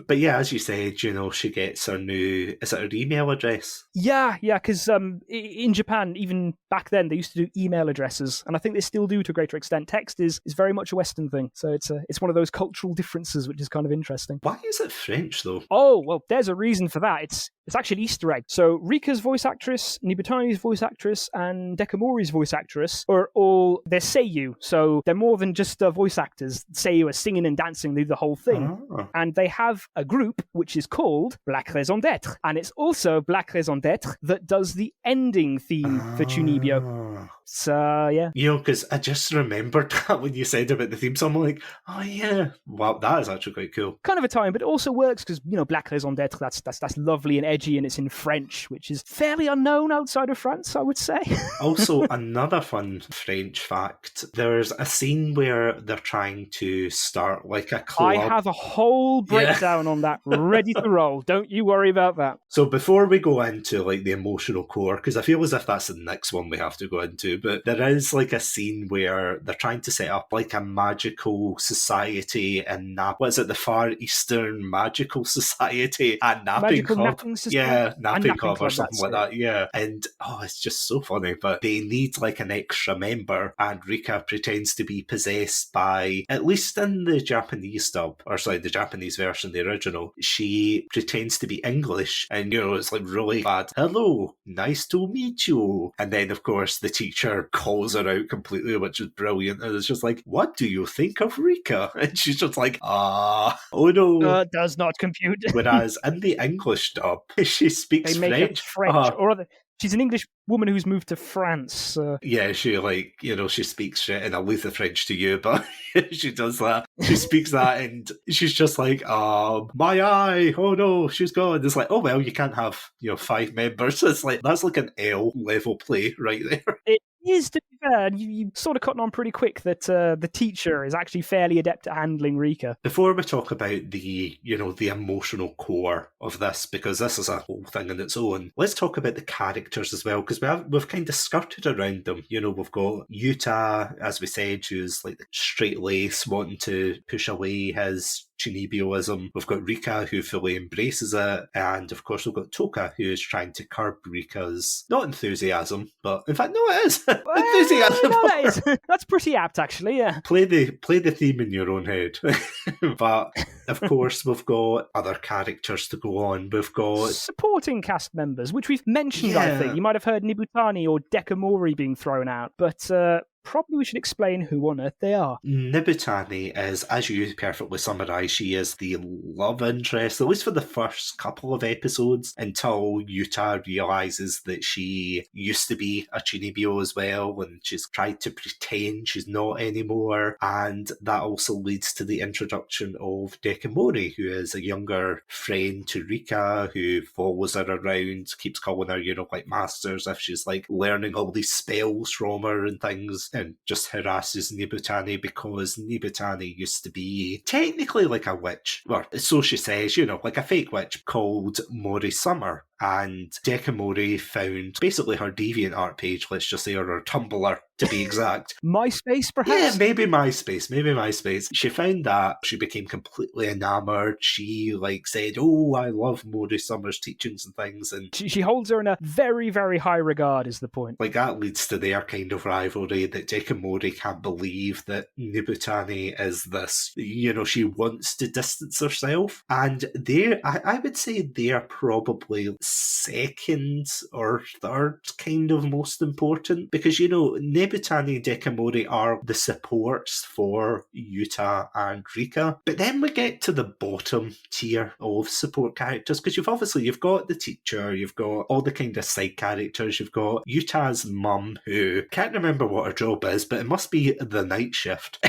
But yeah, as you said, you know, she gets her new, is it her email address? Yeah, because in Japan, even back then, they used to do email addresses, and I think they still do to a greater extent. Text is very much a Western thing, so it's one of those cultural differences, which is kind of interesting. Why is it French, though? Oh, well, there's a reason for that. It's actually an Easter egg. So Rika's voice actress, Nibutani's voice actress, and Dekamori's voice actress are all, they're seiyuu, so they're more than just voice actors. Seiyuu are singing and dancing, they do the whole thing. Oh. And they have a group which is called Black Raison d'Être, and it's also Black Raison d'Être that does the ending theme for Chunibyo. So, yeah. You know, because I just remembered that when you said about the theme song, I'm like, oh yeah, wow, that is actually quite cool. Kind of a time, but it also works because, you know, Black Raison d'Être, that's lovely and edgy, and it's in French, which is fairly unknown outside of France, I would say. Also, another fun French fact, there's a scene where they're trying to start like a club. I have a whole breakdown on that ready to roll. Don't you worry about that. So before we go into like the emotional core, because I feel as if that's the next one we have to go into, but there is like a scene where they're trying to set up like a magical society and what is it, the Far Eastern Magical Society and Napping Club. Yeah, Napping Club or something like that, yeah. And it's just so funny, but they need like an extra member, and Rika pretends to be possessed by, at least in the Japanese dub, or sorry, the Japanese version, the original, she pretends to be English, and you know, it's like really bad. Hello, nice to meet you. And then of course the teacher calls her out completely, which is brilliant, and it's just like, what do you think of Rika? And she's just like, oh no. Does not compute. Whereas in the English dub, she speaks they make French. it French, or She's an English woman who's moved to France. Yeah, she she speaks shit, and I'll leave the French to you, but she does that. She speaks that, and she's just like, my eye, oh no, she's gone. It's like, oh well, you can't have 5 members. It's like, that's like an L level play right there. It is, to be fair, and you sort of cotton on pretty quick that the teacher is actually fairly adept at handling Rika. Before we talk about the emotional core of this, because this is a whole thing in its own, let's talk about the characters as well, because we've kind of skirted around them. We've got Yuta, as we said, who's like the straight lace, wanting to push away his Chunibyoism. We've got Rika, who fully embraces it, and of course we've got Toka, who is trying to curb Rika's not enthusiasm, but in fact, no, it is enthusiasm. No, that's pretty apt, actually. Yeah. Play the theme in your own head. But of course, we've got other characters to go on. We've got supporting cast members, which we've mentioned. I think you might have heard Nibutani or Dekamori being thrown out, but probably we should explain who on earth they are. Nibutani is, as you perfectly summarise, she is the love interest, at least for the first couple of episodes, until Yuta realises that she used to be a Chunibyo as well, and she's tried to pretend she's not anymore, and that also leads to the introduction of Dekamori, who is a younger friend to Rika, who follows her around, keeps calling her, like masters, if she's like learning all these spells from her and things, and just harasses Nibutani because Nibutani used to be technically like a witch, or so she says, like a fake witch called Mori Summer. And Dekamori found basically her DeviantArt page, let's just say, or her Tumblr, to be exact. MySpace, perhaps? Yeah, maybe MySpace. She found that. She became completely enamoured. She, said, oh, I love Mori Summer's teachings and things. And she holds her in a very, very high regard, is the point. That leads to their kind of rivalry, that Dekamori can't believe that Nibutani is this. She wants to distance herself. And I would say they're probably second or third kind of most important, because Nibutani and Dekamori are the supports for Yuta and Rika, but then we get to the bottom tier of support characters, because you've got the teacher, you've got all the kind of side characters, you've got Yuta's mum, who can't remember what her job is, but it must be the night shift.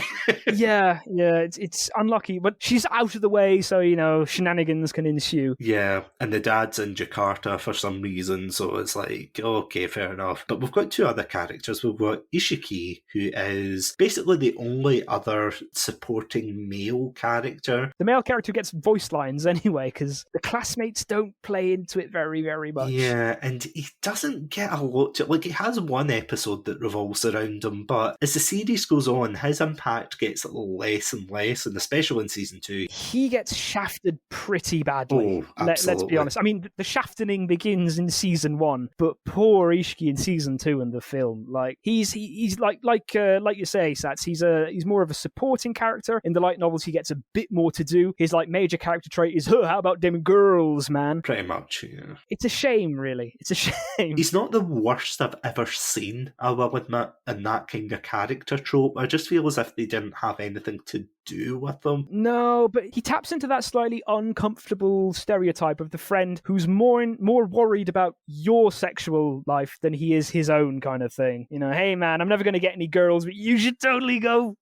yeah it's unlucky, but she's out of the way, so shenanigans can ensue. Yeah, and the dad's in Jakarta for some reason, so it's like, okay, fair enough. But we've got 2 other characters. We've got Ishiki, who is basically the only other supporting male character. The male character gets voice lines anyway, because the classmates don't play into it very, very much. Yeah, and he doesn't get a lot to... he has one episode that revolves around him, but as the series goes on, his impact gets less and less, and especially in season 2. He gets shafted pretty badly. Oh, absolutely. Let's be honest. I mean, the shafting begins in season 1, but poor Ishiki in season 2 in the film. He's like you say, Sats. He's more of a supporting character. In the light novels, he gets a bit more to do. His major character trait is, how about them girls, man? Pretty much, yeah. It's a shame, really. It's a shame. He's not the worst I've ever seen, I will admit, in that kind of character trope. I just feel as if they didn't have anything to do with them. No, but he taps into that slightly uncomfortable stereotype of the friend who's more worried about your sexual life than he is his own, kind of thing. Hey man, I'm never going to get any girls, but you should totally go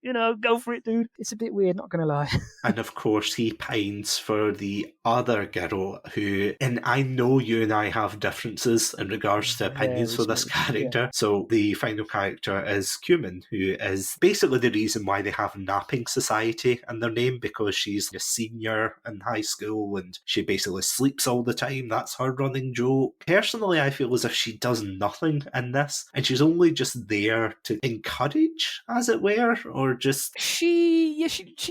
for it, dude. It's a bit weird, not going to lie. And of course, he pines for the other girl who, and I know you and I have differences in regards to opinions for this character. Yeah. So the final character is Cumin, who is basically the reason why they have Napping Society in their name, because she's a senior in high school and she basically sleeps all the time. That's her running joke. Personally, I feel as if she does nothing in this, and she's only just there to encourage, as it were, or just... She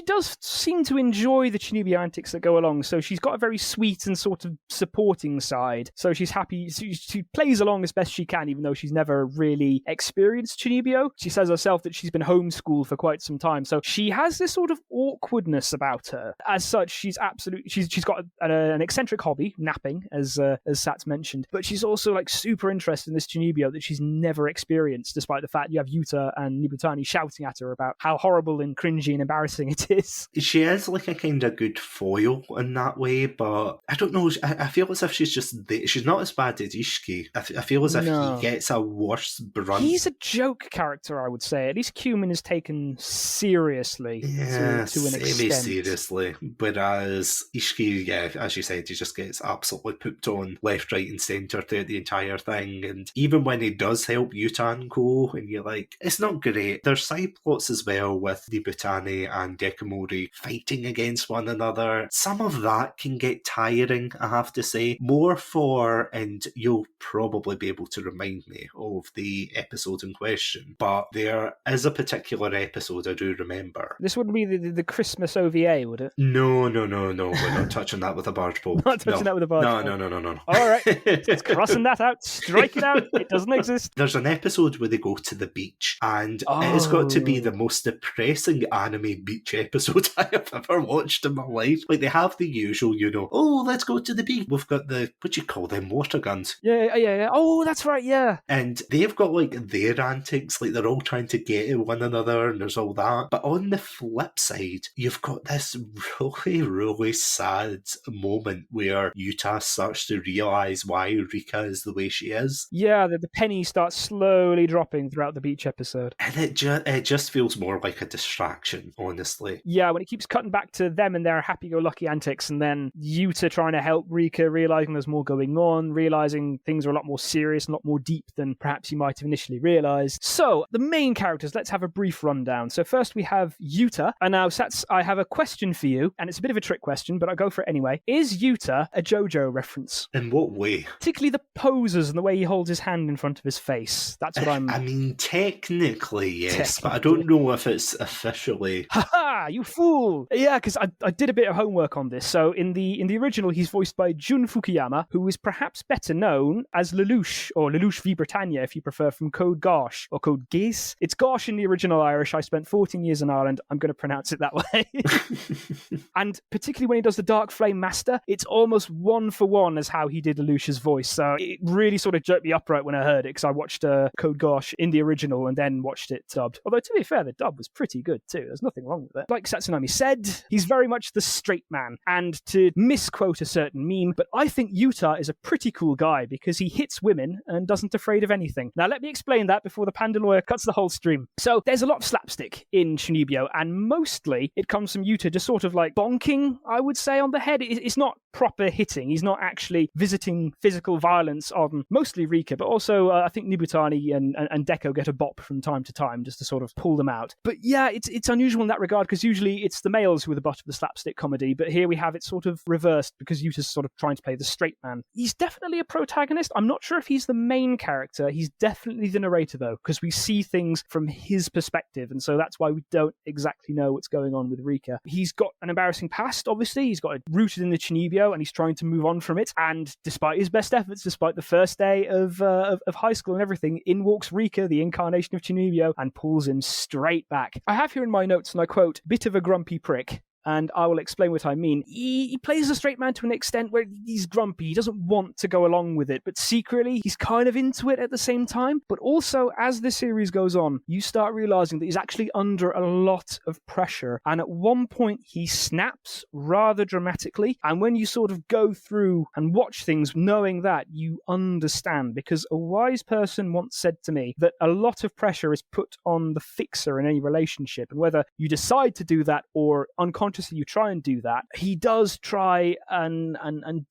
does seem to enjoy the Chunibyo antics that go along, so she's got a very sweet and sort of supporting side. So she's happy, she plays along as best she can, even though she's never really experienced Chunibyo. She says herself that she's been homeschooled for quite some time, so she has this sort of of awkwardness about her. As such, she's got an eccentric hobby, napping, as Sats mentioned, but she's also like super interested in this Chunibyo that she's never experienced, despite the fact you have Yuta and Nibutani shouting at her about how horrible and cringy and embarrassing it is. She is like a kind of good foil in that way, but I don't know. I feel as if she's not as bad as Ishiki. I feel as if he gets a worse brunt. He's a joke character, I would say. At least Cumin is taken seriously to an extent. Semi-seriously. Whereas Ishiki, as you said, he just gets absolutely pooped on left, right and centre throughout the entire thing. And even when he does help Yuta and Co, and you're like, it's not great. There's side plots as well with Nibutani and Dekamori fighting against one another. Some of that can get tiring, I have to say. More for, and you'll probably be able to remind me of the episode in question, but there is a particular episode I do remember. This wouldn't be the Christmas OVA, would it? No. We're not touching that with a barge pole. Not touching that with a barge pole. No. All right. It's crossing that out. Strike it out. It doesn't exist. There's an episode where they go to the beach, and it has got to be the most depressing anime beach episode I have ever watched in my life. Like, they have the usual, let's go to the beach. We've got what do you call them, water guns. Yeah. Oh, that's right, yeah. And they've got, like, their antics, like, they're all trying to get at one another, and there's all that. But on the flip side, you've got this really, really sad moment where Yuta starts to realise why Rika is the way she is. Yeah, the penny starts slowly dropping throughout the beach episode. And it just feels more like a distraction, honestly. Yeah, when it keeps cutting back to them and their happy-go-lucky antics, and then Yuta trying to help Rika, realising there's more going on, realising things are a lot more serious and a lot more deep than perhaps you might have initially realised. So, the main characters, let's have a brief rundown. So first we have Yuta, and now Sats, I have a question for you, and it's a bit of a trick question, but I'll go for it anyway. Is Yuta a JoJo reference? In what way? Particularly the poses and the way he holds his hand in front of his face. That's what I'm... I mean, technically, yes, but I don't know if it's officially... Haha, you fool! Yeah, because I did a bit of homework on this. So in the original, he's voiced by Jun Fukuyama, who is perhaps better known as Lelouch, or Lelouch v Britannia, if you prefer, from Code Gosh, or Code Geass. It's Gosh in the original Irish. I spent 14 years in Ireland. I'm going to pronounce it that way. And particularly when he does the Dark Flame Master, it's almost one for one as how he did Lelouch's voice. So it really sort of jerked me upright when I heard it, because I watched Code Gosh in the original and then watched it dubbed. Although, to be fair, the dub was pretty good too. There's nothing wrong with it. Like Satsunami said, he's very much the straight man. And to misquote a certain meme, but I think Yuta is a pretty cool guy because he hits women and doesn't afraid of anything. Now, let me explain that before the Panda Lawyer cuts the whole stream. So there's a lot of slapstick in Chunibyo, and mostly it comes from Yuta just sort of like bonking, I would say, on the head. It's not proper hitting. He's not actually visiting physical violence on mostly Rika, but also I think Nibutani and Deko get a bop from time to time just to sort of pull them out. But yeah, it's unusual in that regard because usually it's the males who are the butt of the slapstick comedy, but here we have it sort of reversed because Yuta's sort of trying to play the straight man. He's definitely a protagonist. I'm not sure if he's the main character. He's definitely the narrator though, because we see things from his perspective, and so that's why we don't exactly know what's going on with Rika. He's got an embarrassing past, obviously. He's got it rooted in the Chunibyo, and he's trying to move on from it. And despite his best efforts, despite the first day of high school and everything, in walks Rika, the incarnation of Chunibyo, and pulls him straight back. I have here in my notes, and I quote, "Bit of a grumpy prick." And I will explain what I mean. He plays a straight man to an extent where he's grumpy. He doesn't want to go along with it, but secretly he's kind of into it at the same time. But also, as the series goes on, you start realizing that he's actually under a lot of pressure. And at one point, he snaps rather dramatically. And when you sort of go through and watch things knowing that, you understand. Because a wise person once said to me that a lot of pressure is put on the fixer in any relationship. And whether you decide to do that or unconsciously you try and do that, he does try and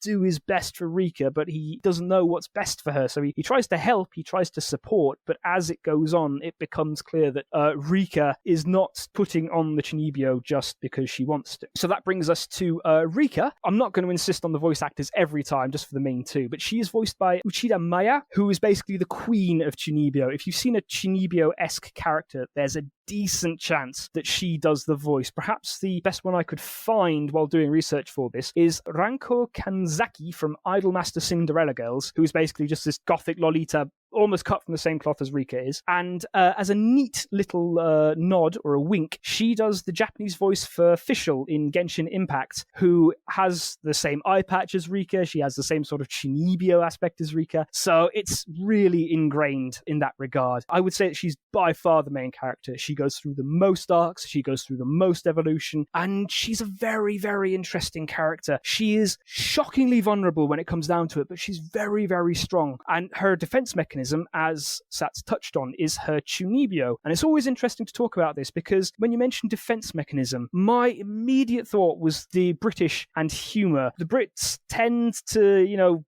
do his best for Rika, but he doesn't know what's best for her. So he tries to help, he tries to support, but as it goes on, it becomes clear that Rika is not putting on the Chunibyo just because she wants to. So that brings us to Rika. I'm not going to insist on the voice actors every time, just for the main two, but she is voiced by Uchida Maya, who is basically the queen of Chunibyo. If you've seen a Chunibyo-esque character, there's a decent chance that she does the voice. Perhaps the best one I could find while doing research for this is Ranko Kanzaki from Idolmaster Cinderella Girls, who is basically just this gothic Lolita almost cut from the same cloth as Rika is. And as a neat little nod or a wink, she does the Japanese voice for Fischl in Genshin Impact, who has the same eye patch as Rika. She has the same sort of Chunibyo aspect as Rika. So it's really ingrained in that regard. I would say that she's by far the main character. She goes through the most arcs, she goes through the most evolution, and she's a very, very interesting character. She is shockingly vulnerable when it comes down to it, but she's very, very strong. And her defense mechanism, as Sats touched on, is her Chunibyo. And it's always interesting to talk about this because when you mention defense mechanism, my immediate thought was the British and humor. The Brits tend to,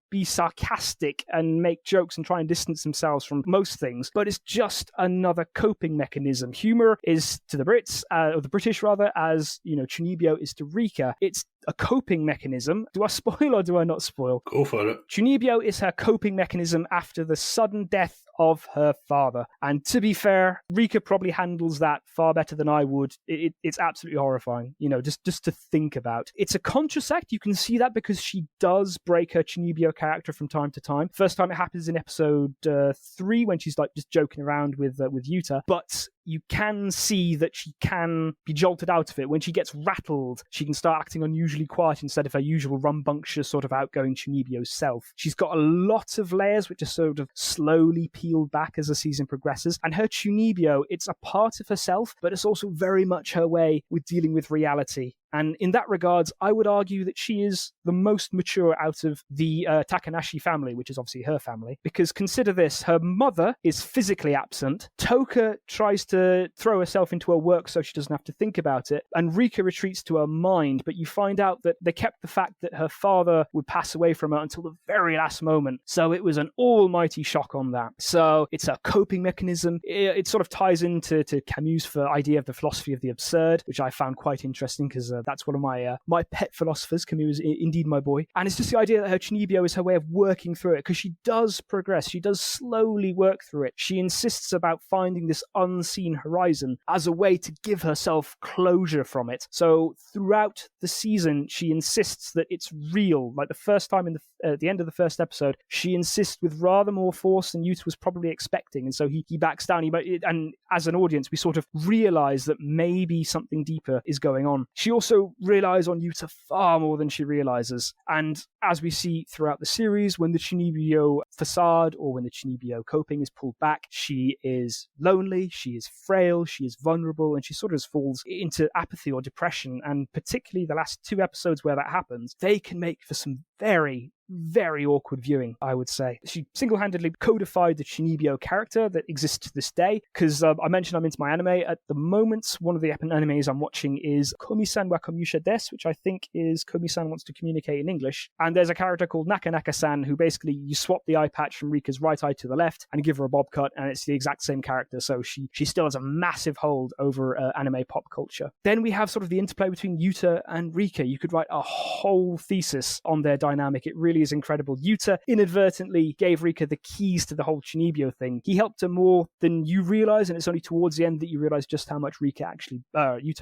be sarcastic and make jokes and try and distance themselves from most things, but it's just another coping mechanism. Humor is to the Brits, or the British rather, as, Chunibyo is to Rika. It's a coping mechanism. Do I spoil or do I not spoil? Go for it. Chunibyo is her coping mechanism after the sudden death of her father. And to be fair, Rika probably handles that far better than I would. It's absolutely horrifying, just to think about. It's a conscious act. You can see that because she does break her Chunibyo character from time to time. First time it happens in episode 3 when she's like just joking around with Yuta. But you can see that she can be jolted out of it. When she gets rattled, she can start acting unusually quiet instead of her usual rambunctious sort of outgoing Chunibyo self. She's got a lot of layers which are sort of slowly peeled back as the season progresses. And her Chunibyo, it's a part of herself, but it's also very much her way with dealing with reality. And in that regard, I would argue that she is the most mature out of the Takanashi family, which is obviously her family. Because consider this, her mother is physically absent. Toka tries to throw herself into her work so she doesn't have to think about it. And Rika retreats to her mind. But you find out that they kept the fact that her father would pass away from her until the very last moment. So it was an almighty shock on that. So it's a coping mechanism. It sort of ties into Camus' idea of the philosophy of the absurd, which I found quite interesting because that's one of my pet philosophers. Camus is indeed my boy. And it's just the idea that her Chunibyo is her way of working through it, because she does progress. She does slowly work through it. She insists about finding this unseen horizon as a way to give herself closure from it. So throughout the season, she insists that it's real. Like the first time at the end of the first episode, she insists with rather more force than Yuta was probably expecting. And so he backs down. And as an audience, we sort of realize that maybe something deeper is going on. She also relies on Yuta far more than she realizes. And as we see throughout the series, when the Chunibyo facade or when the Chunibyo coping is pulled back, she is lonely, she is frail, she is vulnerable, and she sort of falls into apathy or depression. And particularly the last 2 episodes where that happens, they can make for some very, very awkward viewing, I would say. She single-handedly codified the Chunibyo character that exists to this day, because I mentioned I'm into my anime. At the moment, one of the animes I'm watching is Komi-san wa Komusha desu, which I think is Komi-san wants to communicate in English. And there's a character called Naka-Naka-san who basically you swap the eye patch from Rika's right eye to the left and give her a bob cut, and it's the exact same character. So she still has a massive hold over anime pop culture. Then we have sort of the interplay between Yuta and Rika. You could write a whole thesis on their dynamic. It really is incredible. Yuta inadvertently gave Rika the keys to the whole Chunibyo thing. He helped her more than you realize, and it's only towards the end that you realize just how much Yuta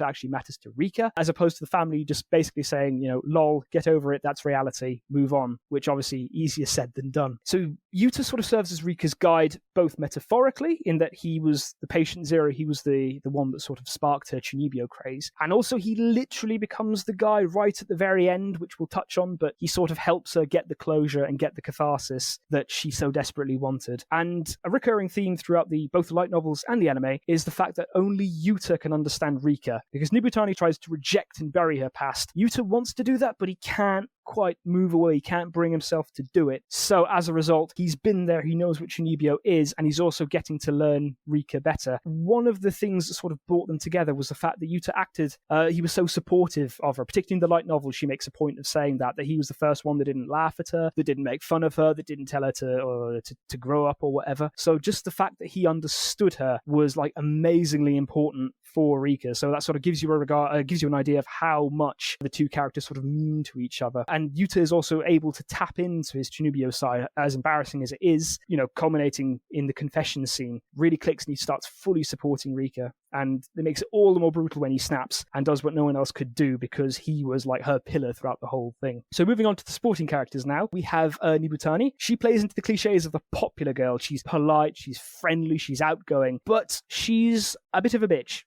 actually matters to Rika, as opposed to the family just basically saying, lol, get over it, that's reality, move on, which obviously easier said than done. So Yuta sort of serves as Rika's guide, both metaphorically, in that he was the patient zero, he was the one that sort of sparked her Chunibyo craze, and also he literally becomes the guy right at the very end, which we'll touch on, but he sort of helps her get the closure and get the catharsis that she so desperately wanted. And a recurring theme throughout both the light novels and the anime is the fact that only Yuta can understand Rika, because Nibutani tries to reject and bury her past. Yuta wants to do that, but he can't quite move away. He can't bring himself to do it. So as a result, he's been there, he knows what Chunibyo is, and he's also getting to learn Rika better. One of the things that sort of brought them together was the fact that Yuta acted, he was so supportive of her, particularly in the light novel. She makes a point of saying that he was the first one that didn't laugh at her, that didn't make fun of her, that didn't tell her to grow up or whatever. So just the fact that he understood her was like amazingly important for Rika. So that sort of gives you an idea of how much the two characters sort of mean to each other. And Yuta is also able to tap into his Chunibyo side, as embarrassing as it is, culminating in the confession scene, really clicks and he starts fully supporting Rika. and it makes it all the more brutal when he snaps and does what no one else could do because he was like her pillar throughout the whole thing. So moving on to the sporting characters now, we have Nibutani. She plays into the cliches of the popular girl. She's polite, she's friendly, she's outgoing, but she's a bit of a bitch.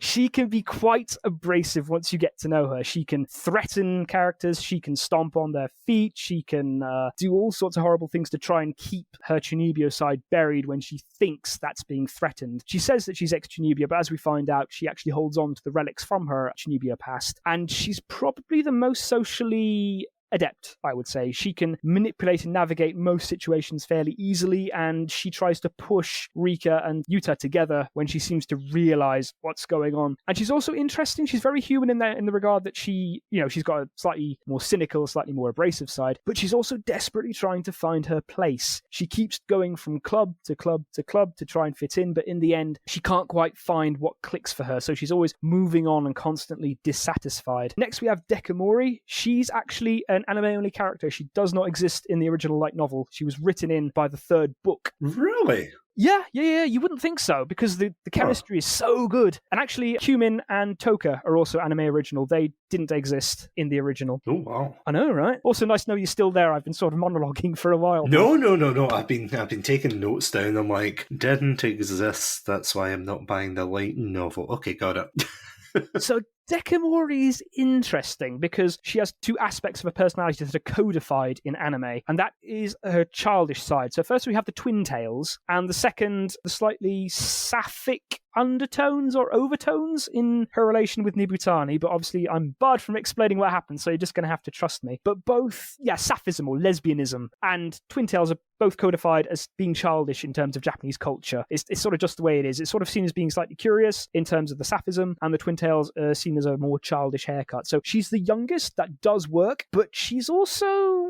She can be quite abrasive once you get to know her. She can threaten characters, she can stomp on their feet, she can do all sorts of horrible things to try and keep her Chunibyo side buried when she thinks that's being threatened. She says that she's ex-Chunibyo, but as we find out, she actually holds on to the relics from her Chunibyo past, and she's probably the most socially adept, I would say. She can manipulate and navigate most situations fairly easily, and she tries to push Rika and Yuta together when she seems to realize what's going on. And she's also interesting. She's very human in the regard that she's got a slightly more cynical, slightly more abrasive side, but she's also desperately trying to find her place. She keeps going from club to club to club to try and fit in, but in the end, she can't quite find what clicks for her, so she's always moving on and constantly dissatisfied. Next, we have Dekamori. She's actually an anime-only character. She does not exist in the original light novel. She was written in by the third book. Really? Yeah. You wouldn't think so, because the chemistry is so good. And actually, Cumin and Toka are also anime original. They didn't exist in the original. Oh, wow. I know, right? Also nice to know you're still there. I've been sort of monologuing for a while. No. I've been taking notes down. I'm like, didn't exist. That's why I'm not buying the light novel. Okay, got it. So Dekamori is interesting because she has two aspects of her personality that are codified in anime, and that is her childish side. So first we have the twin tails, and the second, the slightly sapphic undertones or overtones in her relation with Nibutani, but obviously I'm barred from explaining what happens, so you're just going to have to trust me. But both, sapphism or lesbianism and twin tails are both codified as being childish in terms of Japanese culture. It's sort of just the way it is. It's sort of seen as being slightly curious in terms of the sapphism, and the twin tails are seen as a more childish haircut. So she's the youngest, that does work, but she's also...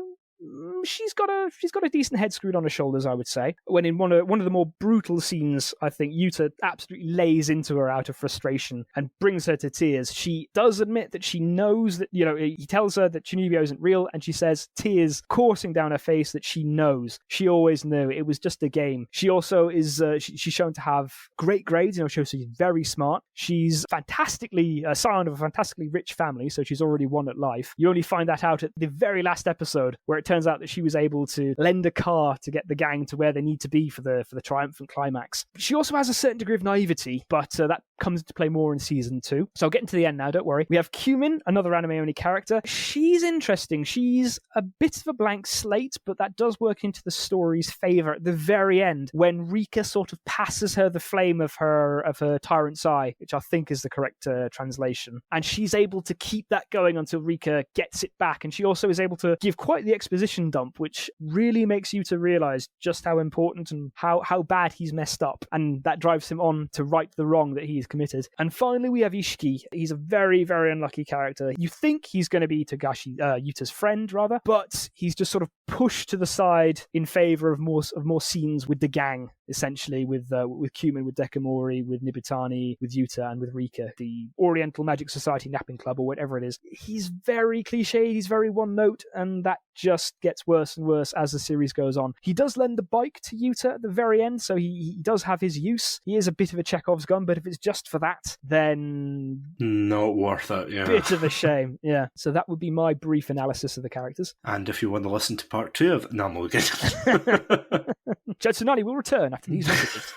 She's got a decent head screwed on her shoulders, I would say. When in one of the more brutal scenes, I think Yuta absolutely lays into her out of frustration and brings her to tears. She does admit that she knows that, he tells her that Chunibyo isn't real, and she says, tears coursing down her face, that she knows. She always knew. It was just a game. She also is, she's shown to have great grades, shows she's very smart. She's fantastically, scion of a fantastically rich family, so she's already won at life. You only find that out at the very last episode, where it turns out that she was able to lend a car to get the gang to where they need to be for the triumphant climax. She also has a certain degree of naivety, but that comes into play more in season 2. So I'll get into the end now, don't worry. We have Cumin, another anime-only character. She's interesting. She's a bit of a blank slate, but that does work into the story's favour at the very end, when Rika sort of passes her the flame of her tyrant's eye, which I think is the correct translation. And she's able to keep that going until Rika gets it back, and she also is able to give quite the exposition dump, which really makes you to realize just how important and how bad he's messed up, and that drives him on to right the wrong that he's committed. And finally we have Ishiki. He's a very, very unlucky character. You think he's going to be Yuta's friend, rather, but he's just sort of pushed to the side in favor of more scenes with the gang, essentially, with Cumin, with Dekamori, with Nibutani, with Yuta, and with Rika, the Oriental Magic Society napping club, or whatever it is. He's very cliched, he's very one note, and that just gets worse and worse as the series goes on. He does lend the bike to Yuta at the very end, so he does have his use. He is a bit of a Chekhov's gun, but if it's just for that, then... not worth it, yeah. Bit of a shame, yeah. So that would be my brief analysis of the characters. And if you want to listen to part 2 of... No, I'm all good. Chatsunami will return after these messages.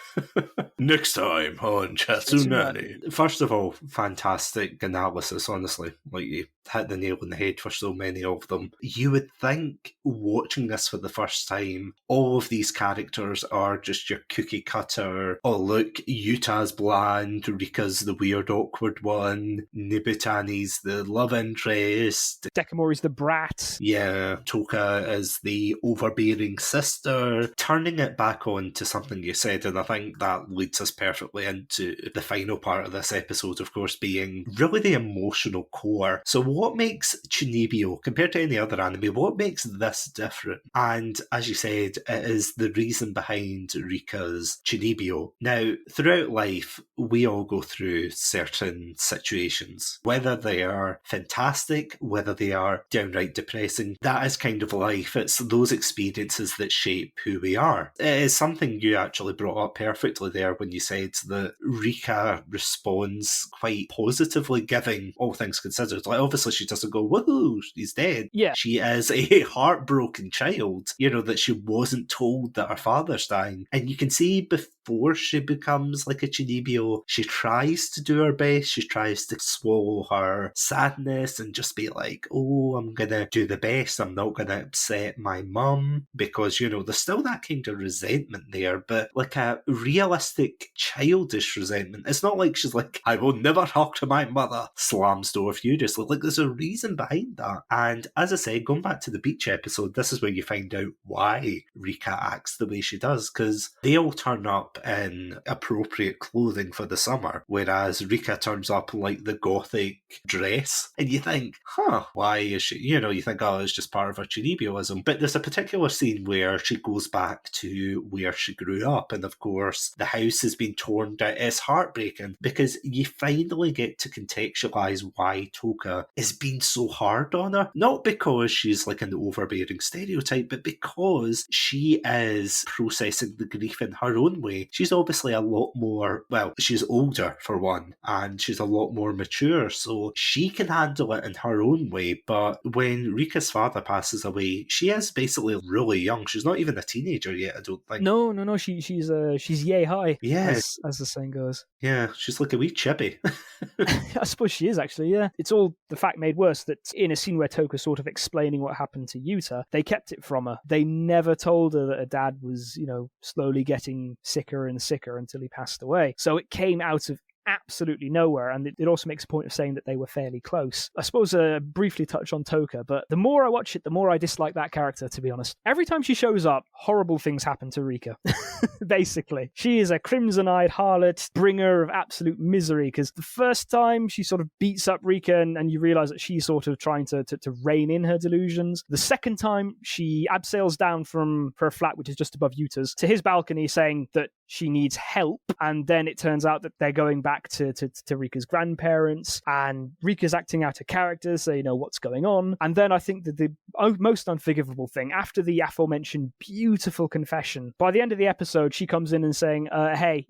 Next time on Chatsunami. First of all, fantastic analysis, honestly. Like, you hit the nail on the head for so many of them. You would think, watching this for the first time, all of these characters are just your cookie cutter. Oh, look, Yuta's bland, Rika's the weird, awkward one, Nibutani's the love interest, Dekamori's the brat. Yeah, Toka is the overbearing sister. Turning it back on to something you said, and I think that leads us perfectly into the final part of this episode, of course, being really the emotional core. So what makes Chunibyo, compared to any other anime, what makes this different? And as you said, it is the reason behind Rika's Chunibyo. Now, throughout life, we all go through certain situations, whether they are fantastic, whether they are downright depressing. That is kind of life. It's those experiences that shape who we are. It is something you actually brought up perfectly there when you said that Rika responds quite positively, giving all things considered. Like, obviously, she doesn't go, woohoo, he's dead. Yeah. She is a heartbroken child, that she wasn't told that her father's dying. And you can see before she becomes like a Chunibyo, she tries to do her best. She tries to swallow her sadness and just be like, oh, I'm going to do the best. I'm not going to upset my mum, because, there's still that kind of resentment there, but like a realistic childish resentment. It's not like she's like, I will never talk to my mother, slams door furiously. Like, there's a reason behind that. And as I said, going back to the beach episode, this is where you find out why Rika acts the way she does, because they all turn up in appropriate clothing for the summer, whereas Rika turns up in like the gothic dress, and you think, why is she, you think, oh, it's just part of her Chunibyoism. But there's a particular scene where she goes back to where she grew up, and of course the house has been torn down. It's heartbreaking, because you finally get to contextualise why Toka is being so hard on her. Not because she's like an overbearing stereotype, but because she is processing the grief in her own way. She's obviously a lot more, she's older for one, and she's a lot more mature, so she can handle it in her own way. But when Rika's father passes away, she is basically really young. She's not even a teenager yet, I don't think. No, she's yay high, yeah, as the saying goes. Yeah, she's like a wee chibi. I suppose she is, actually, yeah. It's all the fact made worse that in a scene where Toka's sort of explaining what happened to Yuta, they kept it from her. They never told her that her dad was, slowly getting sicker and sicker until he passed away. So it came out of absolutely nowhere, and it also makes a point of saying that they were fairly close. I suppose briefly touch on Toka, but the more I watch it, the more I dislike that character, to be honest. Every time she shows up, horrible things happen to Rika. Basically, she is a crimson-eyed harlot, bringer of absolute misery, because the first time she sort of beats up Rika, and you realise that she's sort of trying to rein in her delusions. The second time, she abseils down from her flat, which is just above Yuta's, to his balcony, saying that she needs help, and then it turns out that they're going back to Rika's grandparents, and Rika's acting out a character, so what's going on. And then I think that the most unforgivable thing, after the aforementioned beautiful confession, by the end of the episode, she comes in and saying, hey,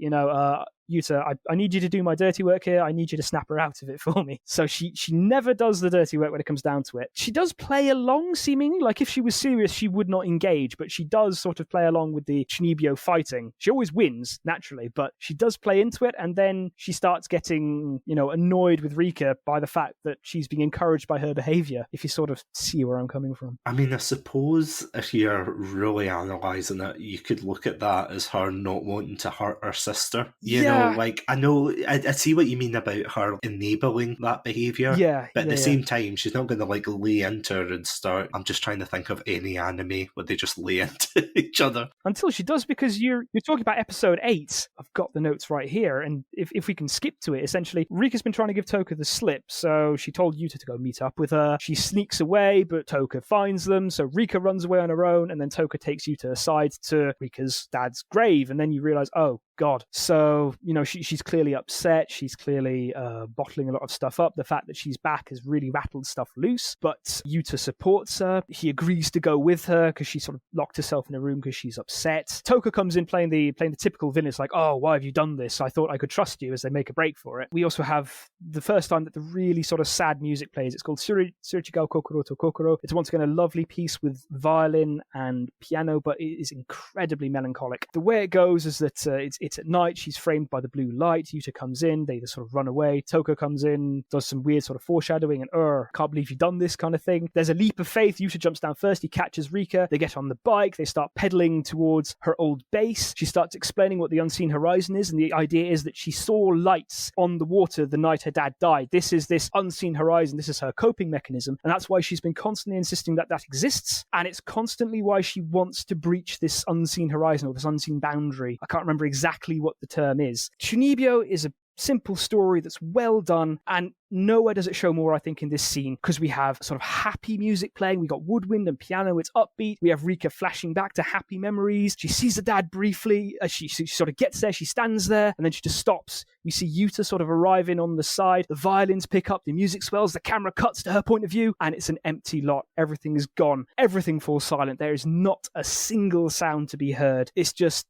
Yuta, I need you to do my dirty work here. I need you to snap her out of it for me. So she never does the dirty work when it comes down to it. She does play along, seemingly. Like, if she was serious, she would not engage, but she does sort of play along with the Chunibyo fighting. She always wins, naturally, but she does play into it, and then she starts getting, annoyed with Rika by the fact that she's being encouraged by her behaviour, if you sort of see where I'm coming from. I mean, I suppose if you're really analysing it, you could look at that as her not wanting to hurt her sister. I know, I see what you mean about her enabling that behaviour. Yeah. But at the same time, she's not going to lay into her and start. I'm just trying to think of any anime where they just lay into each other. Until she does, because you're talking about episode 8. I've got the notes right here, and if we can skip to it, essentially, Rika's been trying to give Toka the slip, so she told Yuta to go meet up with her. She sneaks away, but Toka finds them, so Rika runs away on her own, and then Toka takes Yuta aside to Rika's dad's grave, and then you realise, oh, God. So, she's clearly upset. She's clearly bottling a lot of stuff up. The fact that she's back has really rattled stuff loose. But Yuta supports her. He agrees to go with her because she sort of locked herself in a room because she's upset. Toka comes in playing the typical villain. It's like, oh, why have you done this? I thought I could trust you, as they make a break for it. We also have the first time that the really sort of sad music plays. It's called Surchigao Kokoro to Kokoro. It's once again a lovely piece with violin and piano, but it is incredibly melancholic. The way it goes is that it's at night. She's framed by the blue light. Yuta comes in. They sort of run away. Toka comes in, does some weird sort of foreshadowing and, can't believe you've done this kind of thing. There's a leap of faith. Yuta jumps down first. He catches Rika. They get on the bike. They start pedaling towards her old base. She starts explaining what the unseen horizon is, and the idea is that she saw lights on the water the night her dad died. This is this unseen horizon. This is her coping mechanism, and that's why she's been constantly insisting that exists, and it's constantly why she wants to breach this unseen horizon or this unseen boundary. I can't remember exactly what the term is. Chunibyo is a simple story that's well done, and nowhere does it show more, I think, in this scene, because we have sort of happy music playing. We got woodwind and piano. It's upbeat. We have Rika flashing back to happy memories. She sees the dad briefly. She sort of gets there. She stands there, and then she just stops. We see Yuta sort of arriving on the side. The violins pick up. The music swells. The camera cuts to her point of view, and it's an empty lot. Everything is gone. Everything falls silent. There is not a single sound to be heard. It's just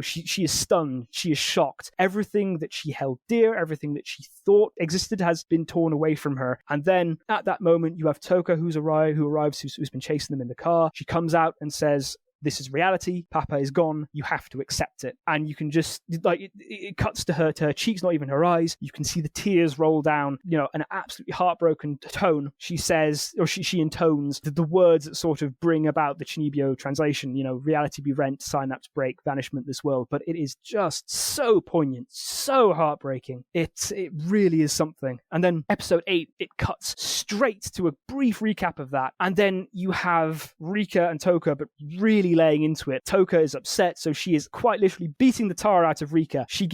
she is stunned. She is shocked. Everything that she held dear, everything that she thought existed, has been torn away from her. And then at that moment, you have Toka who's been chasing them in the car. She comes out and says, "This is reality. Papa is gone. You have to accept it." And you can just, it cuts to her cheeks, not even her eyes. You can see the tears roll down, an absolutely heartbroken tone. She says, or she intones the words that sort of bring about the Chunibyo translation, reality be rent, synapse break, banishment this world. But it is just so poignant, so heartbreaking. It really is something. And then episode 8, it cuts straight to a brief recap of that. And then you have Rika and Toka, but really laying into it. Toka is upset, so she is quite literally beating the tar out of Rika. She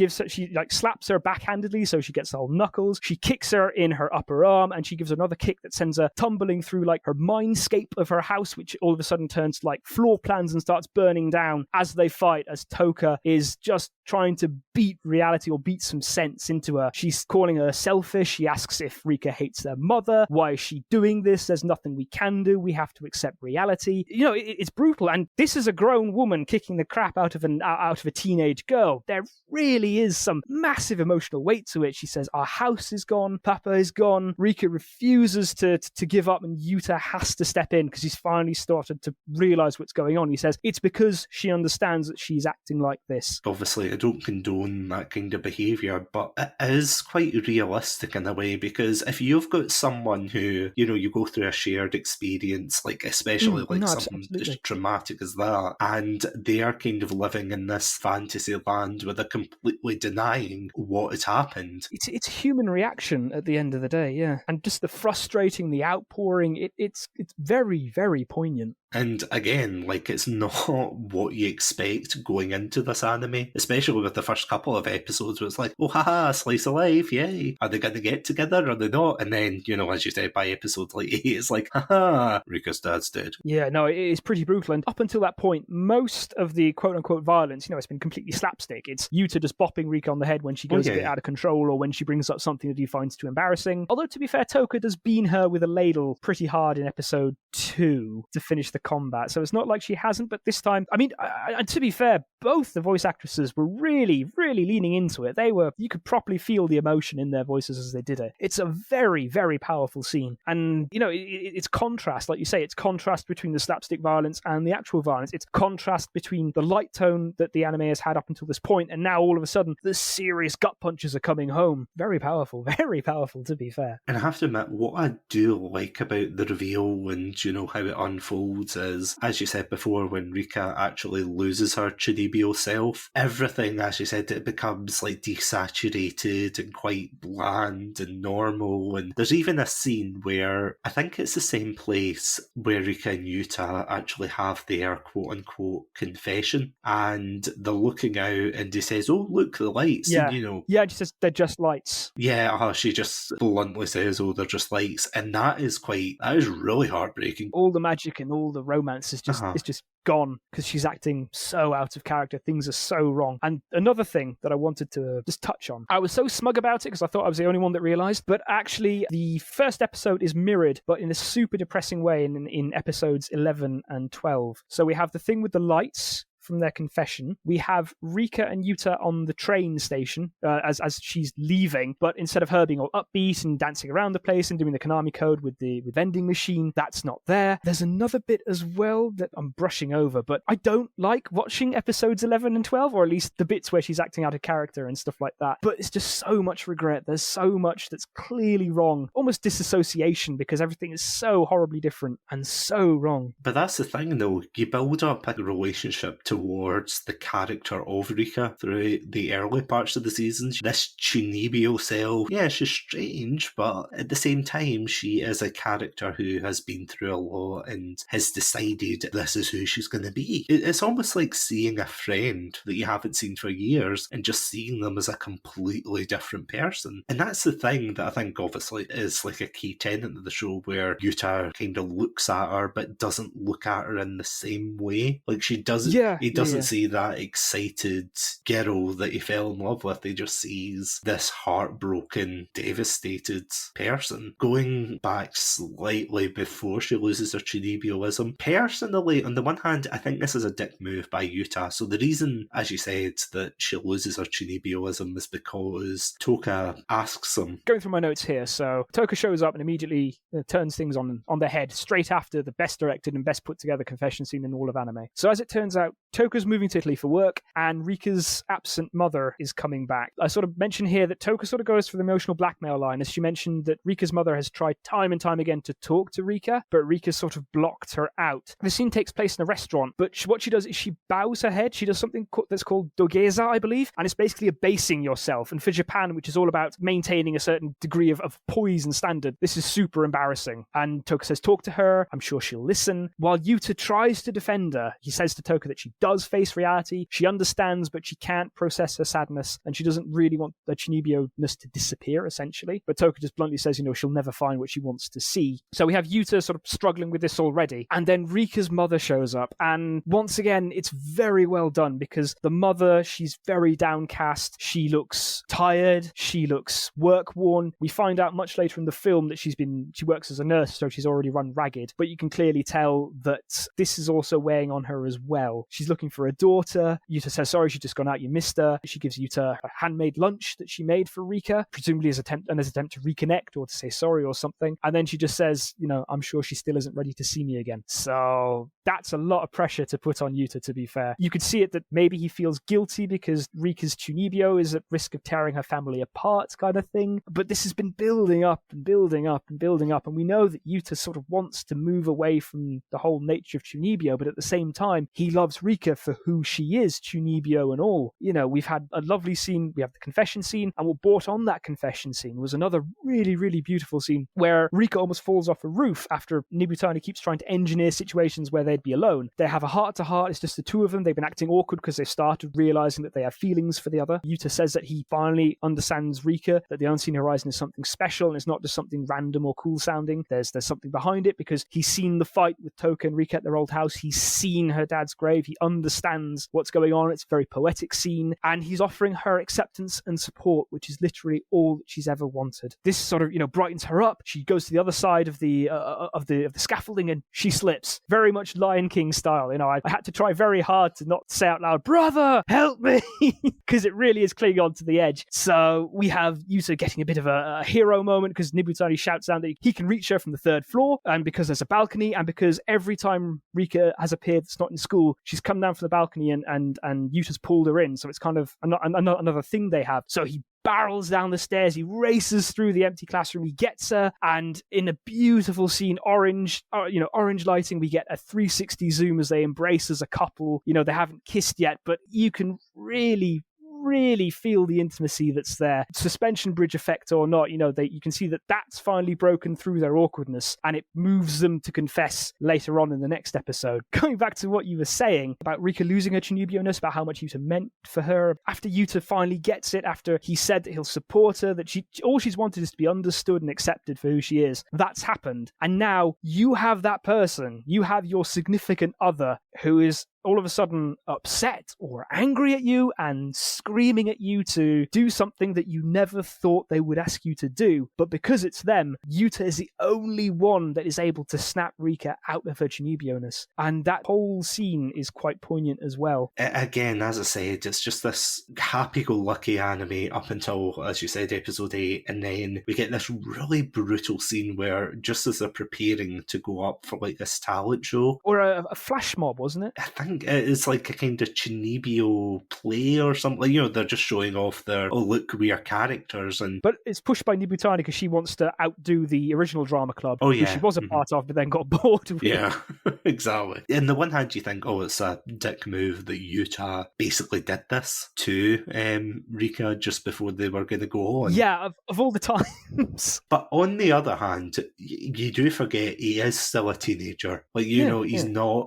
slaps her backhandedly, so she gets the whole knuckles. She kicks her in her upper arm, and she gives her another kick that sends her tumbling through her mindscape of her house, which all of a sudden turns to floor plans and starts burning down as they fight, as Toka is just trying to beat reality or beat some sense into her. She's calling her selfish. She asks if Rika hates their mother. Why is she doing this? There's nothing we can do. We have to accept reality. It's brutal, and this is a grown woman kicking the crap out of a teenage girl. There really is some massive emotional weight to it. She says, "Our house is gone. Papa is gone." Rika refuses to give up, and Yuta has to step in because he's finally started to realize what's going on. He says it's because she understands that she's acting like this. Obviously, I don't condone that kind of behaviour, but it is quite realistic in a way, because if you've got someone who, you go through a shared experience, especially something as dramatic as that, and they are kind of living in this fantasy land where they're completely denying what has happened. It's human reaction at the end of the day, yeah. And just the frustrating, the outpouring, it's very, very poignant. And again, it's not what you expect going into this anime, especially with the first couple of episodes where it's oh haha, slice of life, yay. Are they going to get together? Are they not? And then, as you said, by episode 8, it's haha, Rika's dad's dead. Yeah, no, it is pretty brutal. And up until that point, most of the quote-unquote violence, it's been completely slapstick. It's Yuta just bopping Rika on the head when she goes a bit out of control, or when she brings up something that he finds too embarrassing. Although, to be fair, Toka does bean her with a ladle pretty hard in episode 2 to finish the combat. So it's not like she hasn't, but this time, and to be fair, both the voice actresses were really, really leaning into it. You could properly feel the emotion in their voices as they did it. It's a very, very powerful scene. And, it's contrast, like you say, it's contrast between the slapstick violence and the actual violence. It's contrast between the light tone that the anime has had up until this point, and now all of a sudden, the serious gut punches are coming home. Very powerful, to be fair. And I have to admit, what I do like about the reveal and, how it unfolds is, as you said before, when Rika actually loses her Chunibyo self, everything, as you said, it becomes desaturated and quite bland and normal. And there's even a scene where I think it's the same place where Rika and Yuta actually have their quote-unquote confession, and they're looking out and he says, "Oh, look, the lights." Yeah, and, she says they're just lights. Yeah, she just bluntly says, "Oh, they're just lights," and that is really heartbreaking. All the magic and all the romance is just it's just gone because she's acting so out of character. Things are so wrong. And another thing that I wanted to just touch on, I was so smug about it because I thought I was the only one that realized, but actually the first episode is mirrored, but in a super depressing way in episodes 11 and 12. So we have the thing with the lights from their confession. We have Rika and Yuta on the train station as she's leaving, but instead of her being all upbeat and dancing around the place and doing the Konami code with the vending machine, that's not there. There's another bit as well that I'm brushing over, but I don't like watching episodes 11 and 12, or at least the bits where she's acting out of character and stuff like that. But it's just so much regret. There's so much that's clearly wrong, almost disassociation, because everything is so horribly different and so wrong. But that's the thing though, you build up a relationship to towards the character of Rika through the early parts of the season. This Chunibyo self, yeah, she's strange, but at the same time, she is a character who has been through a lot and has decided this is who she's going to be. It's almost like seeing a friend that you haven't seen for years and just seeing them as a completely different person. And that's the thing that I think obviously is like a key tenet of the show, where Yuta kind of looks at her but doesn't look at her in the same way. Like he doesn't see that excited girl that he fell in love with. He just sees this heartbroken, devastated person. Going back slightly before she loses her Chunibyoism, personally, on the one hand, I think this is a dick move by Yuta. So the reason, as you said, that she loses her Chunibyoism is because Toka asks him. Going through my notes here, so Toka shows up and immediately turns things on their head straight after the best directed and best put together confession scene in all of anime. So as it turns out, Toka's moving to Italy for work, and Rika's absent mother is coming back. I sort of mention here that Toka sort of goes for the emotional blackmail line, as she mentioned that Rika's mother has tried time and time again to talk to Rika, but Rika sort of blocked her out. The scene takes place in a restaurant, but what she does is she bows her head. She does something that's called dogeza, I believe, and it's basically abasing yourself. And for Japan, which is all about maintaining a certain degree of poise and standard, this is super embarrassing. And Toka says, talk to her, I'm sure she'll listen. While Yuta tries to defend her, he says to Toka that she does face reality, she understands, but she can't process her sadness, and she doesn't really want the Chunibyo-ness to disappear, essentially. But Toka just bluntly says, she'll never find what she wants to see. So we have Yuta sort of struggling with this already, and then Rika's mother shows up, and once again, it's very well done, because the mother, she's very downcast, she looks tired, she looks work-worn. We find out much later in the film that she works as a nurse, so she's already run ragged, but you can clearly tell that this is also weighing on her as well. She's looking for a daughter. Yuta says, sorry, she's just gone out, you missed her. She gives Yuta a handmade lunch that she made for Rika, presumably as an attempt to reconnect or to say sorry or something. And then she just says, I'm sure she still isn't ready to see me again. So that's a lot of pressure to put on Yuta, to be fair. You could see it that maybe he feels guilty because Rika's Chunibyo is at risk of tearing her family apart, kind of thing. But this has been building up and building up and building up. And we know that Yuta sort of wants to move away from the whole nature of Chunibyo, but at the same time, he loves Rika for who she is, Chunibyo and all. We've had a lovely scene. We have the confession scene, and what brought on that confession scene was another really, really beautiful scene where Rika almost falls off a roof after Nibutani keeps trying to engineer situations where they'd be alone. They have a heart-to-heart. It's just the two of them. They've been acting awkward because they've started realizing that they have feelings for the other. Yuta says that he finally understands Rika, that the Unseen Horizon is something special, and it's not just something random or cool sounding. There's something behind it, because he's seen the fight with Toka and Rika at their old house. He's seen her dad's grave. He understands what's going on. It's a very poetic scene, and he's offering her acceptance and support, which is literally all that she's ever wanted. This sort of, brightens her up. She goes to the other side of the scaffolding, and she slips, very much Lion King style. I had to try very hard to not say out loud, "Brother, help me," because it really is clinging on to the edge. So we have Yuta getting a bit of a hero moment, because Nibutani shouts down that he can reach her from the third floor, and because there's a balcony, and because every time Rika has appeared that's not in school, she's come down from the balcony and Yuta's pulled her in. So it's kind of another thing they have. So he barrels down the stairs, he races through the empty classroom, he gets her, and in a beautiful scene, orange lighting, we get a 360 zoom as they embrace as a couple. They haven't kissed yet, but you can really feel the intimacy that's there. Suspension bridge effect or not, you can see that that's finally broken through their awkwardness, and it moves them to confess later on in the next episode. Going back to what you were saying about Rika losing her Chunibyo-ness, about how much Yuta meant for her, after Yuta finally gets it, after he said that he'll support her, that all she's wanted is to be understood and accepted for who she is, that's happened. And now you have that person, you have your significant other who is all of a sudden upset or angry at you and screaming at you to do something that you never thought they would ask you to do. But because it's them, Yuta is the only one that is able to snap Rika out of her Chunibyo-ness. And that whole scene is quite poignant as well. Again, as I said, it's just this happy-go-lucky anime up until, as you said, episode 8, and then we get this really brutal scene where just as they're preparing to go up for like this talent show. Or a flash mob, wasn't it? I think it's like a kind of Chunibyo play or something. You know, they're just showing off their, oh, look, we are characters. But it's pushed by Nibutani because she wants to outdo the original drama club, who she was a part of, but then got bored with. Yeah, exactly. On the one hand, you think, oh, it's a dick move that Yuta basically did this to Rika just before they were going to go on. Yeah, of all the times. But on the other hand, you do forget he is still a teenager. Like, you know, he's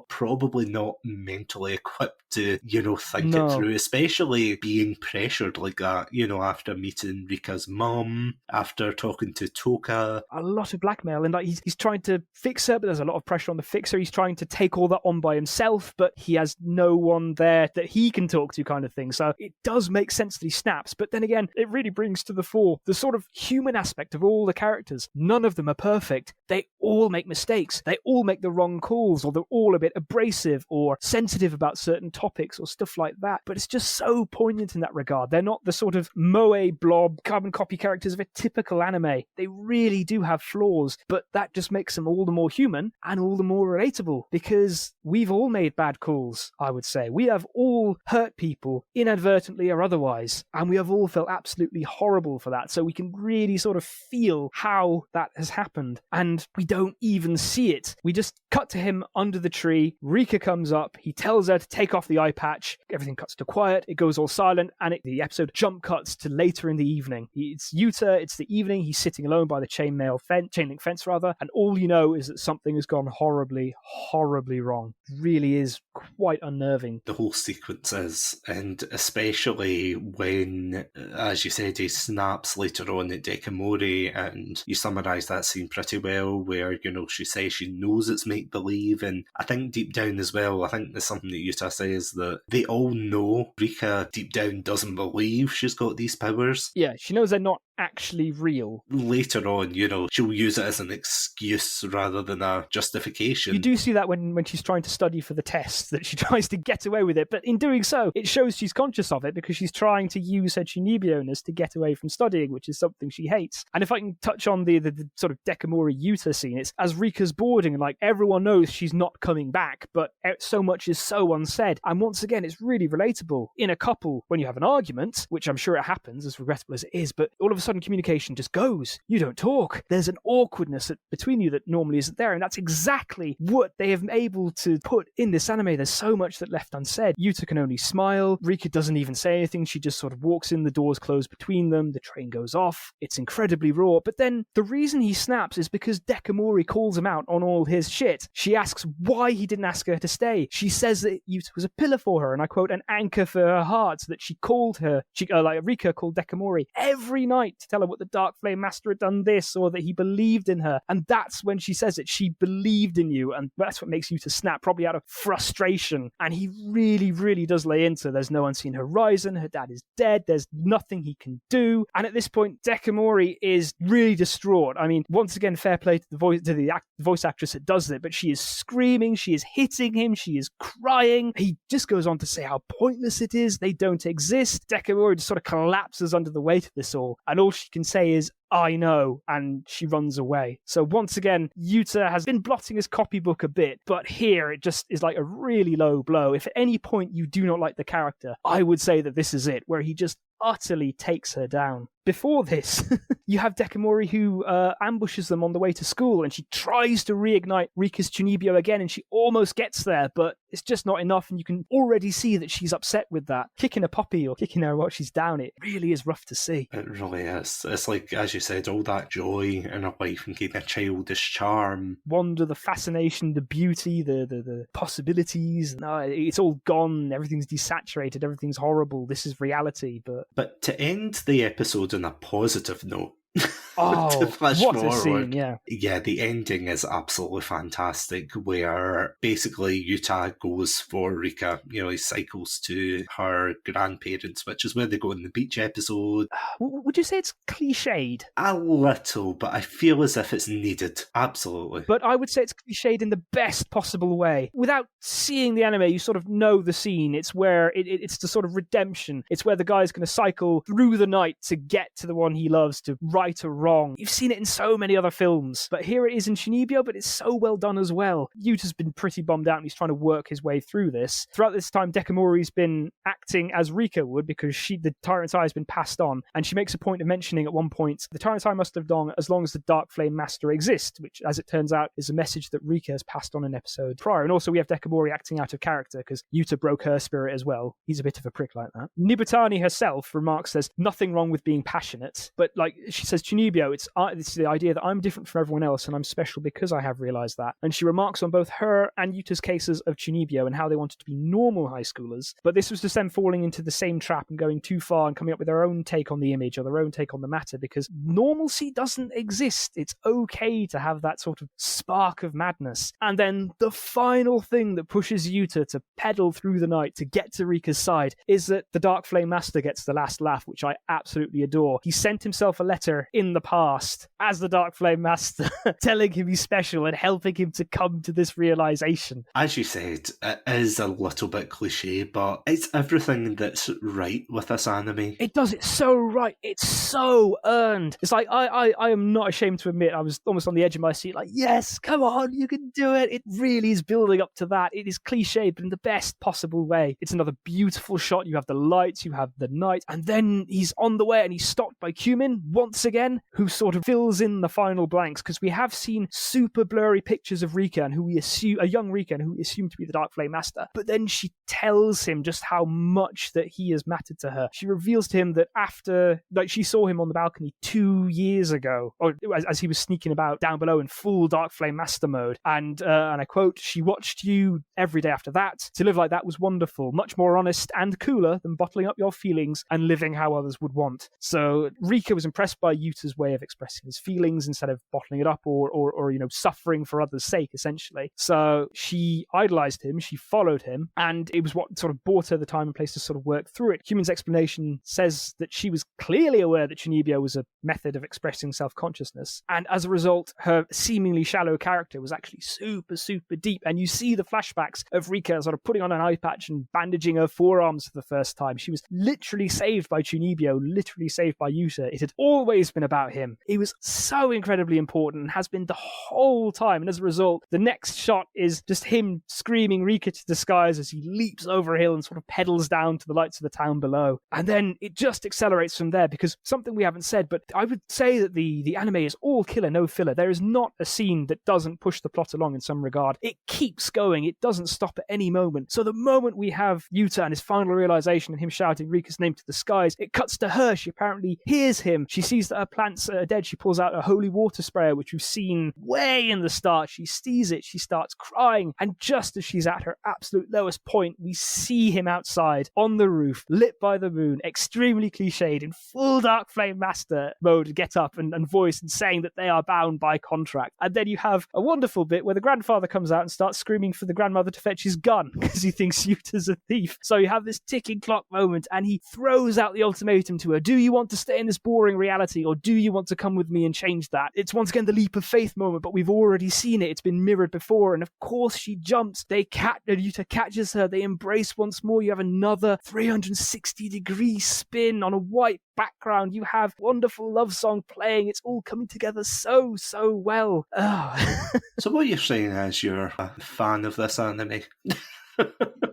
probably not mentally equipped to, think it through, especially being pressured like that, after meeting Rika's mum, after talking to Toka. A lot of blackmail, and like he's trying to fix her, but there's a lot of pressure on the fixer. He's trying to take all that on by himself, but he has no one there that he can talk to, kind of thing. So it does make sense that he snaps, but then again, it really brings to the fore the sort of human aspect of all the characters. None of them are perfect. They all make mistakes. They all make the wrong calls, or they're all a bit abrasive or sensitive about certain topics or stuff like that. But it's just so poignant in that regard. They're not the sort of moe blob carbon copy characters of a typical anime. They really do have flaws, but that just makes them all the more human and all the more relatable, because we've all made bad calls, I would say. We have all hurt people, inadvertently or otherwise, and we have all felt absolutely horrible for that. So we can really sort of feel how that has happened, and we don't even see it. We just cut to him under the tree. Rika comes up, he tells her to take off the eye patch, everything cuts to quiet, it goes all silent, and the episode jump cuts to later in the evening. It's Yuta, it's the evening, he's sitting alone by the chain link fence, and all you know is that something has gone horribly, horribly wrong. It really is quite unnerving. The whole sequence is, and especially when, as you said, he snaps later on at Dekamori, and you summarise that scene pretty well, where, she says she knows it's make-believe, and I think deep down as well, I think there's something that Yuta says, that they all know Rika deep down doesn't believe she's got these powers. Yeah, she knows they're not actually real. Later on, she'll use it as an excuse rather than a justification. You do see that when she's trying to study for the test, that she tries to get away with it, but in doing so, it shows she's conscious of it, because she's trying to use her Chunibyo-ness to get away from studying, which is something she hates. And if I can touch on the sort of Dekamori Yuta scene, it's as Rika's boarding, and like everyone knows she's not coming back, but so much is so unsaid. And once again, it's really relatable. In a couple, when you have an argument, which I'm sure it happens, as regrettable as it is, but all of a sudden communication just goes. You don't talk. There's an awkwardness between you that normally isn't there, and that's exactly what they have been able to put in this anime. There's so much that left unsaid. Yuta can only smile. Rika doesn't even say anything. She just sort of walks in, the doors close between them, the train goes off. It's incredibly raw, but then the reason he snaps is because Dekamori calls him out on all his shit. She asks why he didn't ask her to stay. She says that Yuta was a pillar for her, and I quote, an anchor for her heart, so that she called her, Rika called Dekamori every night to tell her what the Dark Flame Master had done this, or that he believed in her. And that's when she says it. She believed in you, and that's what makes Yuta snap, probably out of frustration. And he really, really does lay into, there's no unseen horizon, her dad is dead, there's nothing he can do. And at this point, Dekamori is really distraught. I mean, once again, fair play to the voice actress that does it, but she is screaming, she is hitting him, she is crying. He just goes on to say how pointless it is, they don't exist. Dekamori just sort of collapses under the weight of this all, and all she can say is, I know, and she runs away. So once again, Yuta has been blotting his copybook a bit, but here it just is like a really low blow. If at any point you do not like the character, I would say that this is it, where he just utterly takes her down. Before this, you have Dekamori who ambushes them on the way to school, and she tries to reignite Rika's Chunibyo again, and she almost gets there, but it's just not enough, and you can already see that she's upset with that. Kicking a puppy or kicking her while she's down, it really is rough to see. It really is. It's like, as you said, all that joy in her life and kind of childish charm. Wonder, the fascination, the beauty, the possibilities. No, it's all gone. Everything's desaturated. Everything's horrible. This is reality. But to end the episode on a positive note, Oh, what forward. a scene, yeah. Yeah, the ending is absolutely fantastic, where basically Yuta goes for Rika. He cycles to her grandparents, which is where they go in the beach episode. Would you say it's cliched? A little, but I feel as if it's needed. Absolutely. But I would say it's cliched in the best possible way. Without seeing the anime, you sort of know the scene. It's where it's the sort of redemption. It's where the guy's going to cycle through the night to get to the one he loves, to right a wrong, wrong. You've seen it in so many other films, but here it is in Chunibyo, but it's so well done as well. Yuta's been pretty bummed out and he's trying to work his way through this. Throughout this time, Dekamori's been acting as Rika would because the Tyrant's Eye has been passed on, and she makes a point of mentioning at one point, the Tyrant's Eye must have done as long as the Dark Flame Master exists, which, as it turns out, is a message that Rika has passed on an episode prior. And also we have Dekamori acting out of character because Yuta broke her spirit as well. He's a bit of a prick like that. Nibutani herself remarks there's nothing wrong with being passionate, but like she says, Chunibyo, it's the idea that I'm different from everyone else and I'm special because I have realized that. And she remarks on both her and Yuta's cases of Chunibyo and how they wanted to be normal high schoolers, but this was just them falling into the same trap and going too far and coming up with their own take on the image or their own take on the matter, because normalcy doesn't exist. It's okay to have that sort of spark of madness. And then the final thing that pushes Yuta to pedal through the night to get to Rika's side is that the Dark Flame Master gets the last laugh, which I absolutely adore. He sent himself a letter in the past as the Dark Flame Master telling him he's special and helping him to come to this realization. As you said, it is a little bit cliche, but it's everything that's right with this anime. It does it so right. It's so earned. It's like, I am not ashamed to admit I was almost on the edge of my seat, like, yes, come on, you can do it. It really is building up to that. It is cliche, but in the best possible way. It's another beautiful shot. You have the lights, you have the night, and then he's on the way and he's stopped by Cumin once again, who sort of fills in the final blanks, because we have seen super blurry pictures of Rika and who we assume, a young Rika, and who we assume to be the Dark Flame Master. But then she tells him just how much that he has mattered to her. She reveals to him that after, like, she saw him on the balcony 2 years ago, or as he was sneaking about down below in full Dark Flame Master mode, and I quote, "She watched you every day after that. To live like that was wonderful, much more honest and cooler than bottling up your feelings and living how others would want." So Rika was impressed by Yuta's way of expressing his feelings instead of bottling it up or suffering for others' sake, essentially. So she idolized him, she followed him, and it was what sort of bought her the time and place to sort of work through it. Cumin's explanation says that she was clearly aware that Chunibyo was a method of expressing self-consciousness, and as a result, her seemingly shallow character was actually super, super deep. And you see the flashbacks of Rika sort of putting on an eye patch and bandaging her forearms for the first time. She was literally saved by Chunibyo, literally saved by Yuta. It had always been about him. He was so incredibly important and has been the whole time. And as a result, the next shot is just him screaming Rika to the skies as he leaps over a hill and sort of pedals down to the lights of the town below. And then it just accelerates from there, because something we haven't said, but I would say that the anime is all killer, no filler. There is not a scene that doesn't push the plot along in some regard. It keeps going. It doesn't stop at any moment. So the moment we have Yuta and his final realization and him shouting Rika's name to the skies, it cuts to her. She apparently hears him. She sees that her plants are dead. She pulls out a holy water sprayer, which we've seen way in the start. She sees it. She starts crying. And just as she's at her absolute lowest point, we see him outside on the roof, lit by the moon, extremely cliched, in full Dark Flame Master mode, get up and voice and saying that they are bound by contract. And then you have a wonderful bit where the grandfather comes out and starts screaming for the grandmother to fetch his gun because he thinks Yuta's a thief. So you have this ticking clock moment, and he throws out the ultimatum to her. Do you want to stay in this boring reality, or do you want to come with me and change that? It's once again the leap of faith moment, but we've already seen it. It's been mirrored before, and of course she jumps. Yuta catches her. They embrace once more. You have another 360-degree spin on a white background. You have wonderful love song playing. It's all coming together so well. So what you're saying is you're a fan of this anime?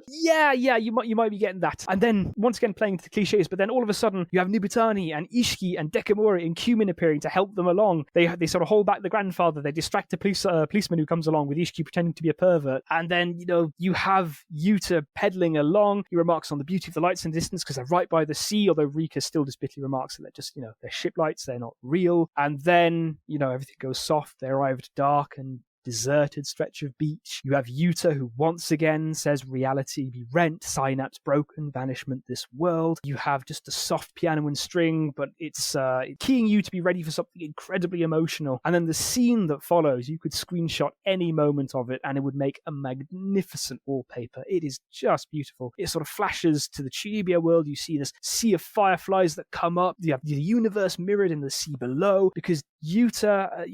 Yeah, you might be getting that. And then, once again, playing to the cliches, but then all of a sudden, you have Nibutani and Ishiki and Dekamori and Cumin appearing to help them along. They sort of hold back the grandfather. They distract a policeman who comes along with Ishiki pretending to be a pervert. And then, you have Yuta pedaling along. He remarks on the beauty of the lights in the distance because they're right by the sea, although Rika still just bitterly remarks that they're just, they're ship lights, they're not real. And then, everything goes soft. They arrive at dark and deserted stretch of beach. You have Yuta, who once again says reality be rent, synapse broken, banishment this world. You have just a soft piano and string, but it's keying you to be ready for something incredibly emotional. And then the scene that follows, you could screenshot any moment of it and it would make a magnificent wallpaper. It is just beautiful. It sort of flashes to the Chunibyo world. You see this sea of fireflies that come up. You have the universe mirrored in the sea below, because Yuta,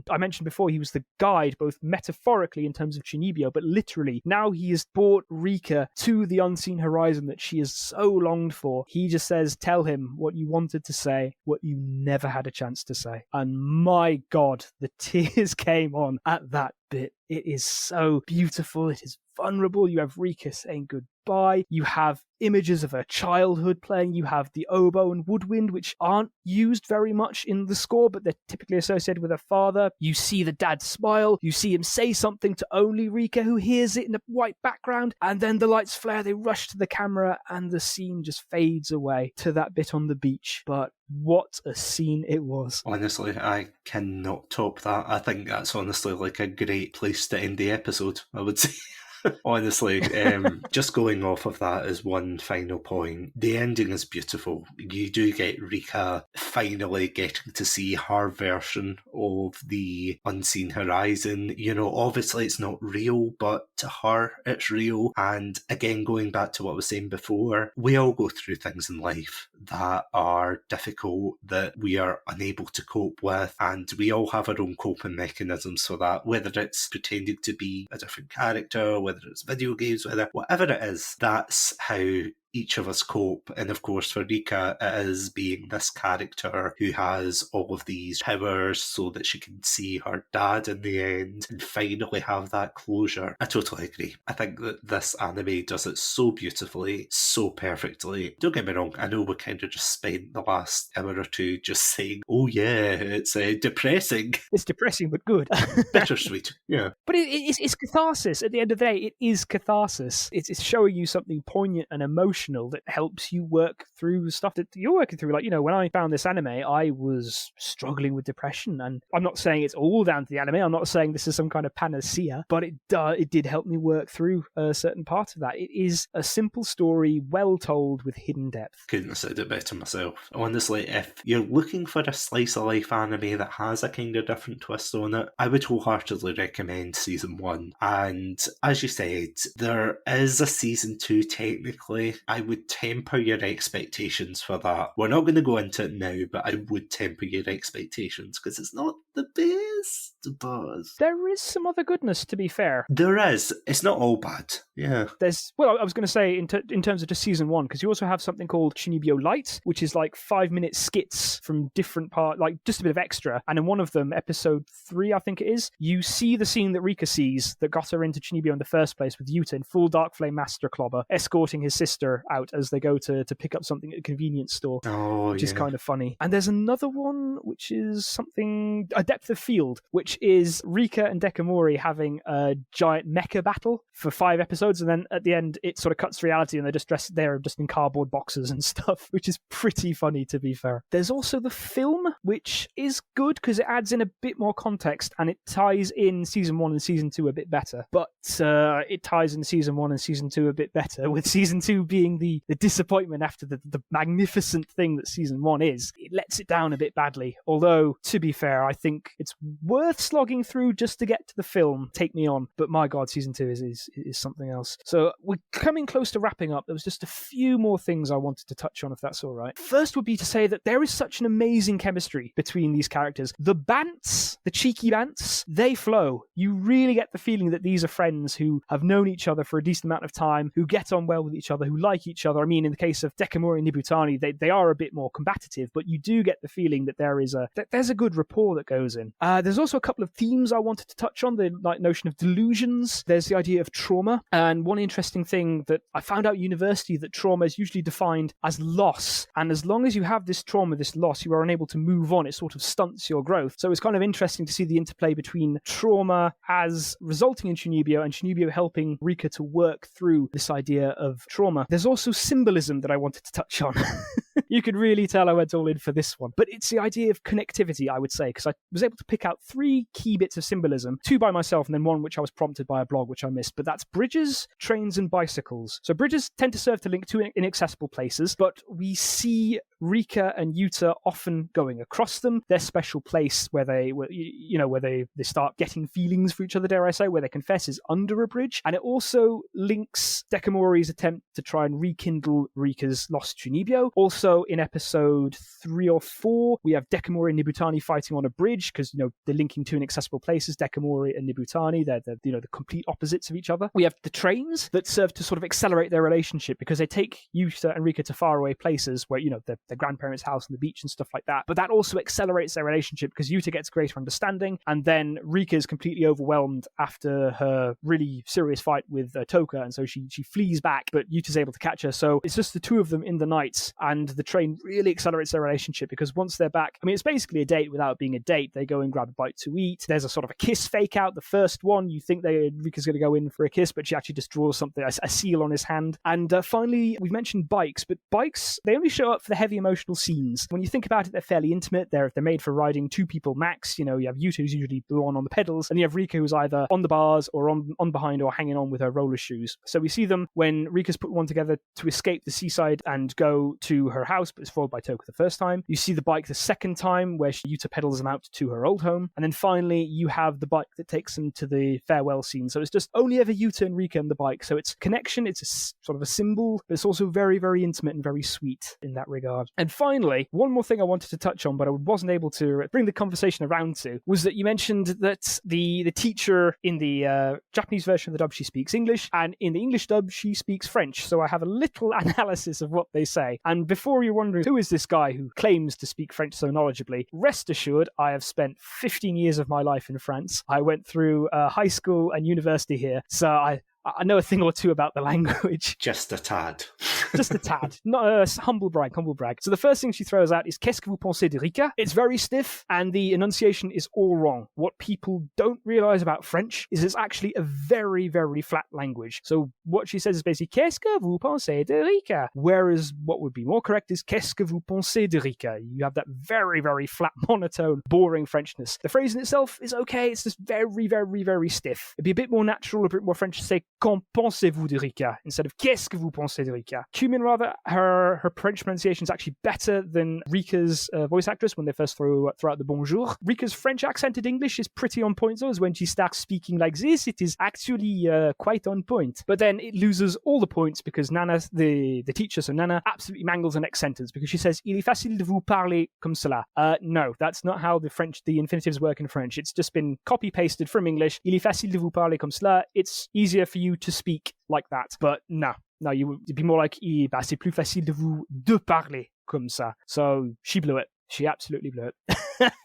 I mentioned before, he was the guide, both metaphorically in terms of Chunibyo, but literally, now he has brought Rika to the unseen horizon that she has so longed for. He just says, tell him what you wanted to say, what you never had a chance to say. And my God, the tears came on at that bit. It is so beautiful. It is vulnerable. You have Rika saying goodbye. You have images of her childhood playing. You have the oboe and woodwind, which aren't used very much in the score, but they're typically associated with her father. You see the dad smile. You see him say something to only Rika, who hears it in a white background. And then the lights flare. They rush to the camera, and the scene just fades away to that bit on the beach. But what a scene it was. Honestly, I cannot top that. I think that's honestly like a great place to end the episode, I would say. Honestly, just going off of that as one final point, the ending is beautiful. You do get Rika finally getting to see her version of the unseen horizon. Obviously it's not real, but to her it's real. And again, going back to what I was saying before, we all go through things in life that are difficult, that we are unable to cope with, and we all have our own coping mechanisms for that, whether it's pretending to be a different character, whether it's video games, whatever it is, that's how each of us cope. And of course for Rika, it is being this character who has all of these powers so that she can see her dad in the end and finally have that closure. I totally agree. I think that this anime does it so beautifully, so perfectly. Don't get me wrong, I know we kind of just spent the last hour or two just saying, oh yeah, it's depressing. It's depressing but good. Bittersweet, yeah. But it's catharsis. At the end of the day, it is catharsis. It's showing you something poignant and emotional that helps you work through stuff that you're working through. Like, when I found this anime, I was struggling with depression, and I'm not saying it's all down to the anime. I'm not saying this is some kind of panacea, but it did help me work through a certain part of that. It is a simple story, well told, with hidden depth. Couldn't have said it better myself. Honestly, if you're looking for a slice of life anime that has a kind of different twist on it, I would wholeheartedly recommend season 1. And as you said, there is a season 2 technically. I would temper your expectations for that. We're not going to go into it now, but I would temper your expectations because it's not the best, but there is some other goodness, to be fair. There is. It's not all bad. Yeah. I was going to say in terms of just season 1, because you also have something called Chunibyo Light, which is like 5-minute skits from different parts, like just a bit of extra. And in one of them, episode 3, I think it is, you see the scene that Rika sees that got her into Chunibyo in the first place, with Yuta in full Dark Flame Master Clobber escorting his sister out as they go to pick up something at a convenience store, which is kind of funny. And there's another one which is something, a depth of field, which is Rika and Dekamori having a giant mecha battle for 5 episodes, and then at the end it sort of cuts to reality and they're just in cardboard boxes and stuff, which is pretty funny, to be fair. There's also the film, which is good because it adds in a bit more context and it ties in season 1 and season 2 a bit better, but it ties in season 1 and season 2 a bit better, with season 2 being the disappointment after the magnificent thing that season 1 is. It lets it down a bit badly, although to be fair, I think it's worth slogging through just to get to the film. Take me on, but my God, season 2 is something else. So we're coming close to wrapping up. There was just a few more things I wanted to touch on, if that's all right. First would be to say that there is such an amazing chemistry between these characters. The bants, the cheeky bants, they flow. You really get the feeling that these are friends who have known each other for a decent amount of time, who get on well with each other, who like each other. I mean, in the case of Dekamori and Nibutani, they are a bit more combative, but you do get the feeling that there's a good rapport that goes in. There's also a couple of themes I wanted to touch on, the notion of delusions. There's the idea of trauma, and one interesting thing that I found out at university, that trauma is usually defined as loss, and as long as you have this trauma, this loss, you are unable to move on. It sort of stunts your growth. So it's kind of interesting to see the interplay between trauma as resulting in Chunibyo, and Chunibyo helping Rika to work through this idea of trauma. There's also symbolism that I wanted to touch on. You could really tell I went all in for this one. But it's the idea of connectivity, I would say, because I was able to pick out 3 key bits of symbolism, 2 by myself and then 1 which I was prompted by a blog, which I missed. But that's bridges, trains, and bicycles. So bridges tend to serve to link 2 inaccessible places, but we see Rika and Yuta often going across them. Their special place where they start getting feelings for each other, dare I say, where they confess, is under a bridge. And it also links Dekamori's attempt to try and rekindle Rika's lost Chunibyo. Also, in episode 3 or 4, we have Dekamori and Nibutani fighting on a bridge because, they're linking two inaccessible places, Dekamori and Nibutani. They're the complete opposites of each other. We have the trains that serve to sort of accelerate their relationship because they take Yuta and Rika to faraway places where, their grandparents' house and the beach and stuff like that. But that also accelerates their relationship because Yuta gets greater understanding, and then Rika is completely overwhelmed after her really serious fight with Toka, and so she flees back, but Yuta's able to catch her. So it's just the two of them in the night, and the train really accelerates their relationship because once they're back, I mean, it's basically a date without being a date. They go and grab a bite to eat. There's a sort of a kiss fake out. The first one, you think Rika's going to go in for a kiss, but she actually just draws something, a seal on his hand. And finally, we've mentioned bikes, but bikes, they only show up for the heavy emotional scenes. When you think about it, they're fairly intimate. They're made for riding two people max. You have Yuta, who's usually the one on the pedals, and you have Rika, who's either on the bars or on behind or hanging on with her roller shoes. So we see them when Rika's put one together to escape the seaside and go to her house, but is followed by Toka the first time. You see the bike the second time, where Yuta pedals them out to her old home. And then finally, you have the bike that takes them to the farewell scene. So it's just only ever Yuta and Rika and the bike. So it's connection, it's sort of a symbol, but it's also very, very intimate and very sweet in that regard. And finally, one more thing I wanted to touch on, but I wasn't able to bring the conversation around to, was that you mentioned that the teacher in the Japanese version of the dub, she speaks English, and in the English dub, she speaks French. So I have a little analysis of what they say. And before you're wondering, who is this guy who claims to speak French so knowledgeably, rest assured, I have spent 15 years of my life in France. I went through high school and university here, so I know a thing or two about the language. Just a tad. Just a tad. Not a humble brag. So the first thing she throws out is "Qu'est-ce que vous pensez de Rika?" It's very stiff, and the enunciation is all wrong. What people don't realize about French is it's actually a very, very flat language. So what she says is basically "Qu'est-ce que vous pensez de Rika?" Whereas what would be more correct is "Qu'est-ce que vous pensez de Rika?" You have that very, very flat, monotone, boring Frenchness. The phrase in itself is okay. It's just very, very, very stiff. It'd be a bit more natural, a bit more French to say "Qu'en pensez-vous de Rika?" instead of "Qu'est-ce que vous pensez de Rika?" Cumin, rather, her French pronunciation is actually better than Rika's voice actress when they first throw out the bonjour. Rika's French accented English is pretty on point, though, as when she starts speaking like this, it is actually quite on point. But then it loses all the points because Nana, the teacher, so Nana, absolutely mangles the next sentence because she says "Il est facile de vous parler comme cela." No, that's not how the infinitives work in French. It's just been copy-pasted from English. "Il est facile de vous parler comme cela." It's easier for you to speak like that. But no, you'd be more like c'est plus facile de vous de parler comme ça. So she blew it. She absolutely blew it.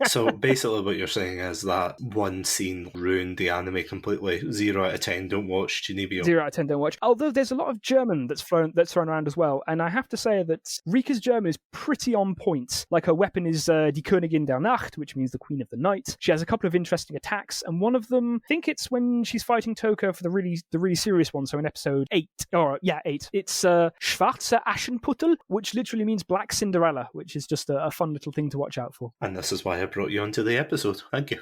So basically what you're saying is that one scene ruined the anime completely. 0 out of 10, don't watch Chunibyo. 0 out of 10, don't watch. Although there's a lot of German that's thrown around as well, and I have to say that Rika's German is pretty on point. Like, her weapon is Die Königin der Nacht, which means the Queen of the Night. She has a couple of interesting attacks, and one of them, I think it's when she's fighting Toka for the really serious one, so in episode 8. It's Schwarze Aschenputtel, which literally means Black Cinderella, which is just a fun little thing to watch out for. And this is why I brought you onto the episode. Thank you.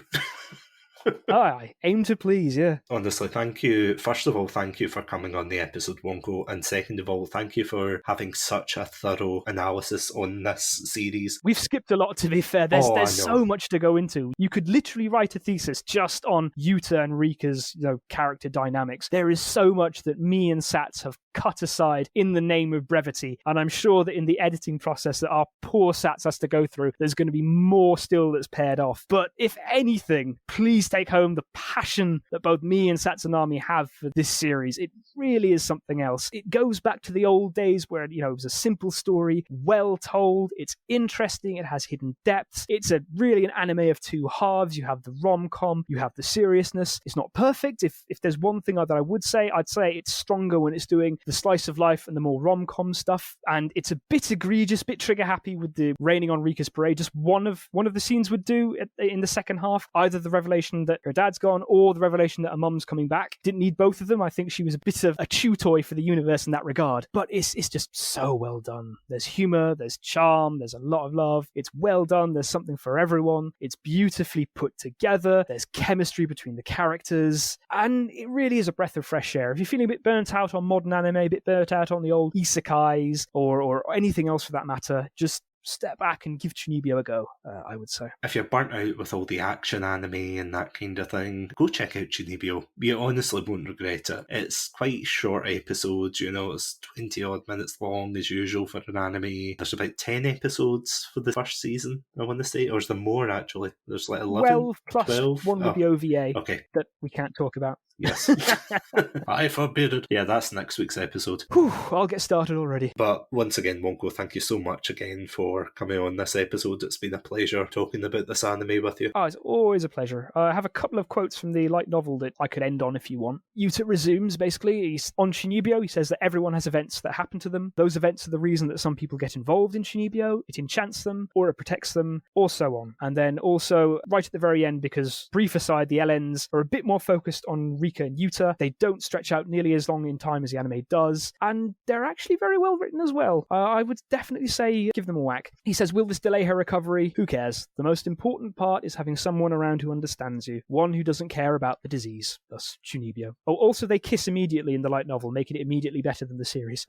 I aim to please, yeah. Honestly, thank you. First of all, thank you for coming on the episode, Wonko. And second of all, thank you for having such a thorough analysis on this series. We've skipped a lot, to be fair. There's so much to go into. You could literally write a thesis just on Yuta and Rika's character dynamics. There is so much that me and Sats have cut aside in the name of brevity. And I'm sure that in the editing process that our poor Sats has to go through, there's going to be more still that's paired off. But if anything, please take home the passion that both me and Satsunami have for this series. It really is something else. It goes back to the old days where, it was a simple story, well told, it's interesting, it has hidden depths. It's really an anime of two halves. You have the rom-com, you have the seriousness. It's not perfect. If there's one thing that I would say, I'd say it's stronger when it's doing the slice of life and the more rom-com stuff. And it's a bit egregious, bit trigger happy with the raining on Rika's parade. Just one of the scenes would do in the second half. Either the revelation that her dad's gone or the revelation that her mum's coming back. Didn't need both of them. I think she was a bit of a chew toy for the universe in that regard. But it's just so well done. There's humor, there's charm, there's a lot of love. It's well done. There's something for everyone. It's beautifully put together. There's chemistry between the characters. And it really is a breath of fresh air. If you're feeling a bit burnt out on modern anime, a bit burnt out on the old isekais or anything else for that matter, just step back and give Chunibyo a go, I would say. If you're burnt out with all the action anime and that kind of thing, go check out Chunibyo. You honestly won't regret it. It's quite short episodes, it's 20 odd minutes long as usual for an anime. There's about 10 episodes for the first season, I want to say, or is there more actually? There's like 11? 12 plus 12? one with the OVA that we can't talk about. Yes. I forbid it. Yeah, that's next week's episode. Whew, I'll get started already. But once again, Wonko, thank you so much again for coming on this episode. It's been a pleasure talking about this anime with you. Oh, it's always a pleasure. I have a couple of quotes from the light novel that I could end on if you want. Yuta resumes, basically. He's on Chunibyo. He says that everyone has events that happen to them. Those events are the reason that some people get involved in Chunibyo. It enchants them, or it protects them, or so on. And then also, right at the very end, because brief aside, the LNs are a bit more focused on Rika and Yuta. They don't stretch out nearly as long in time as the anime does, and they're actually very well written as well. I would definitely say give them a whack. He says, will this delay her recovery? Who cares? The most important part is having someone around who understands you, one who doesn't care about the disease, thus Chunibyo. Oh, also they kiss immediately in the light novel, making it immediately better than the series.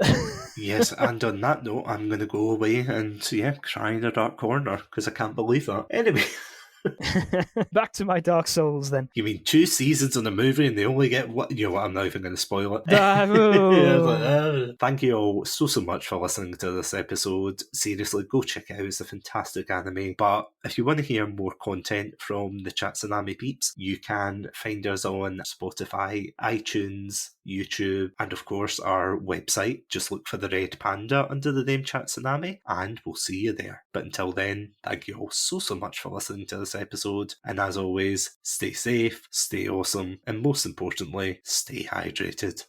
Yes, and on that note, I'm going to go away and, cry in a dark corner, because I can't believe that. Anyway... Back to my Dark Souls then. You mean 2 seasons in a movie and they only get what? You know what, I'm not even going to spoil it. Thank you all so much for listening to this episode. Seriously, go check it out. It's a fantastic anime. But if you want to hear more content from the Chatsunami peeps, you can find us on Spotify, iTunes, YouTube, and of course our website. Just look for the Red Panda under the name Chatsunami and we'll see you there. But until then, thank you all so much for listening to this episode, and as always, stay safe, stay awesome, and most importantly, stay hydrated.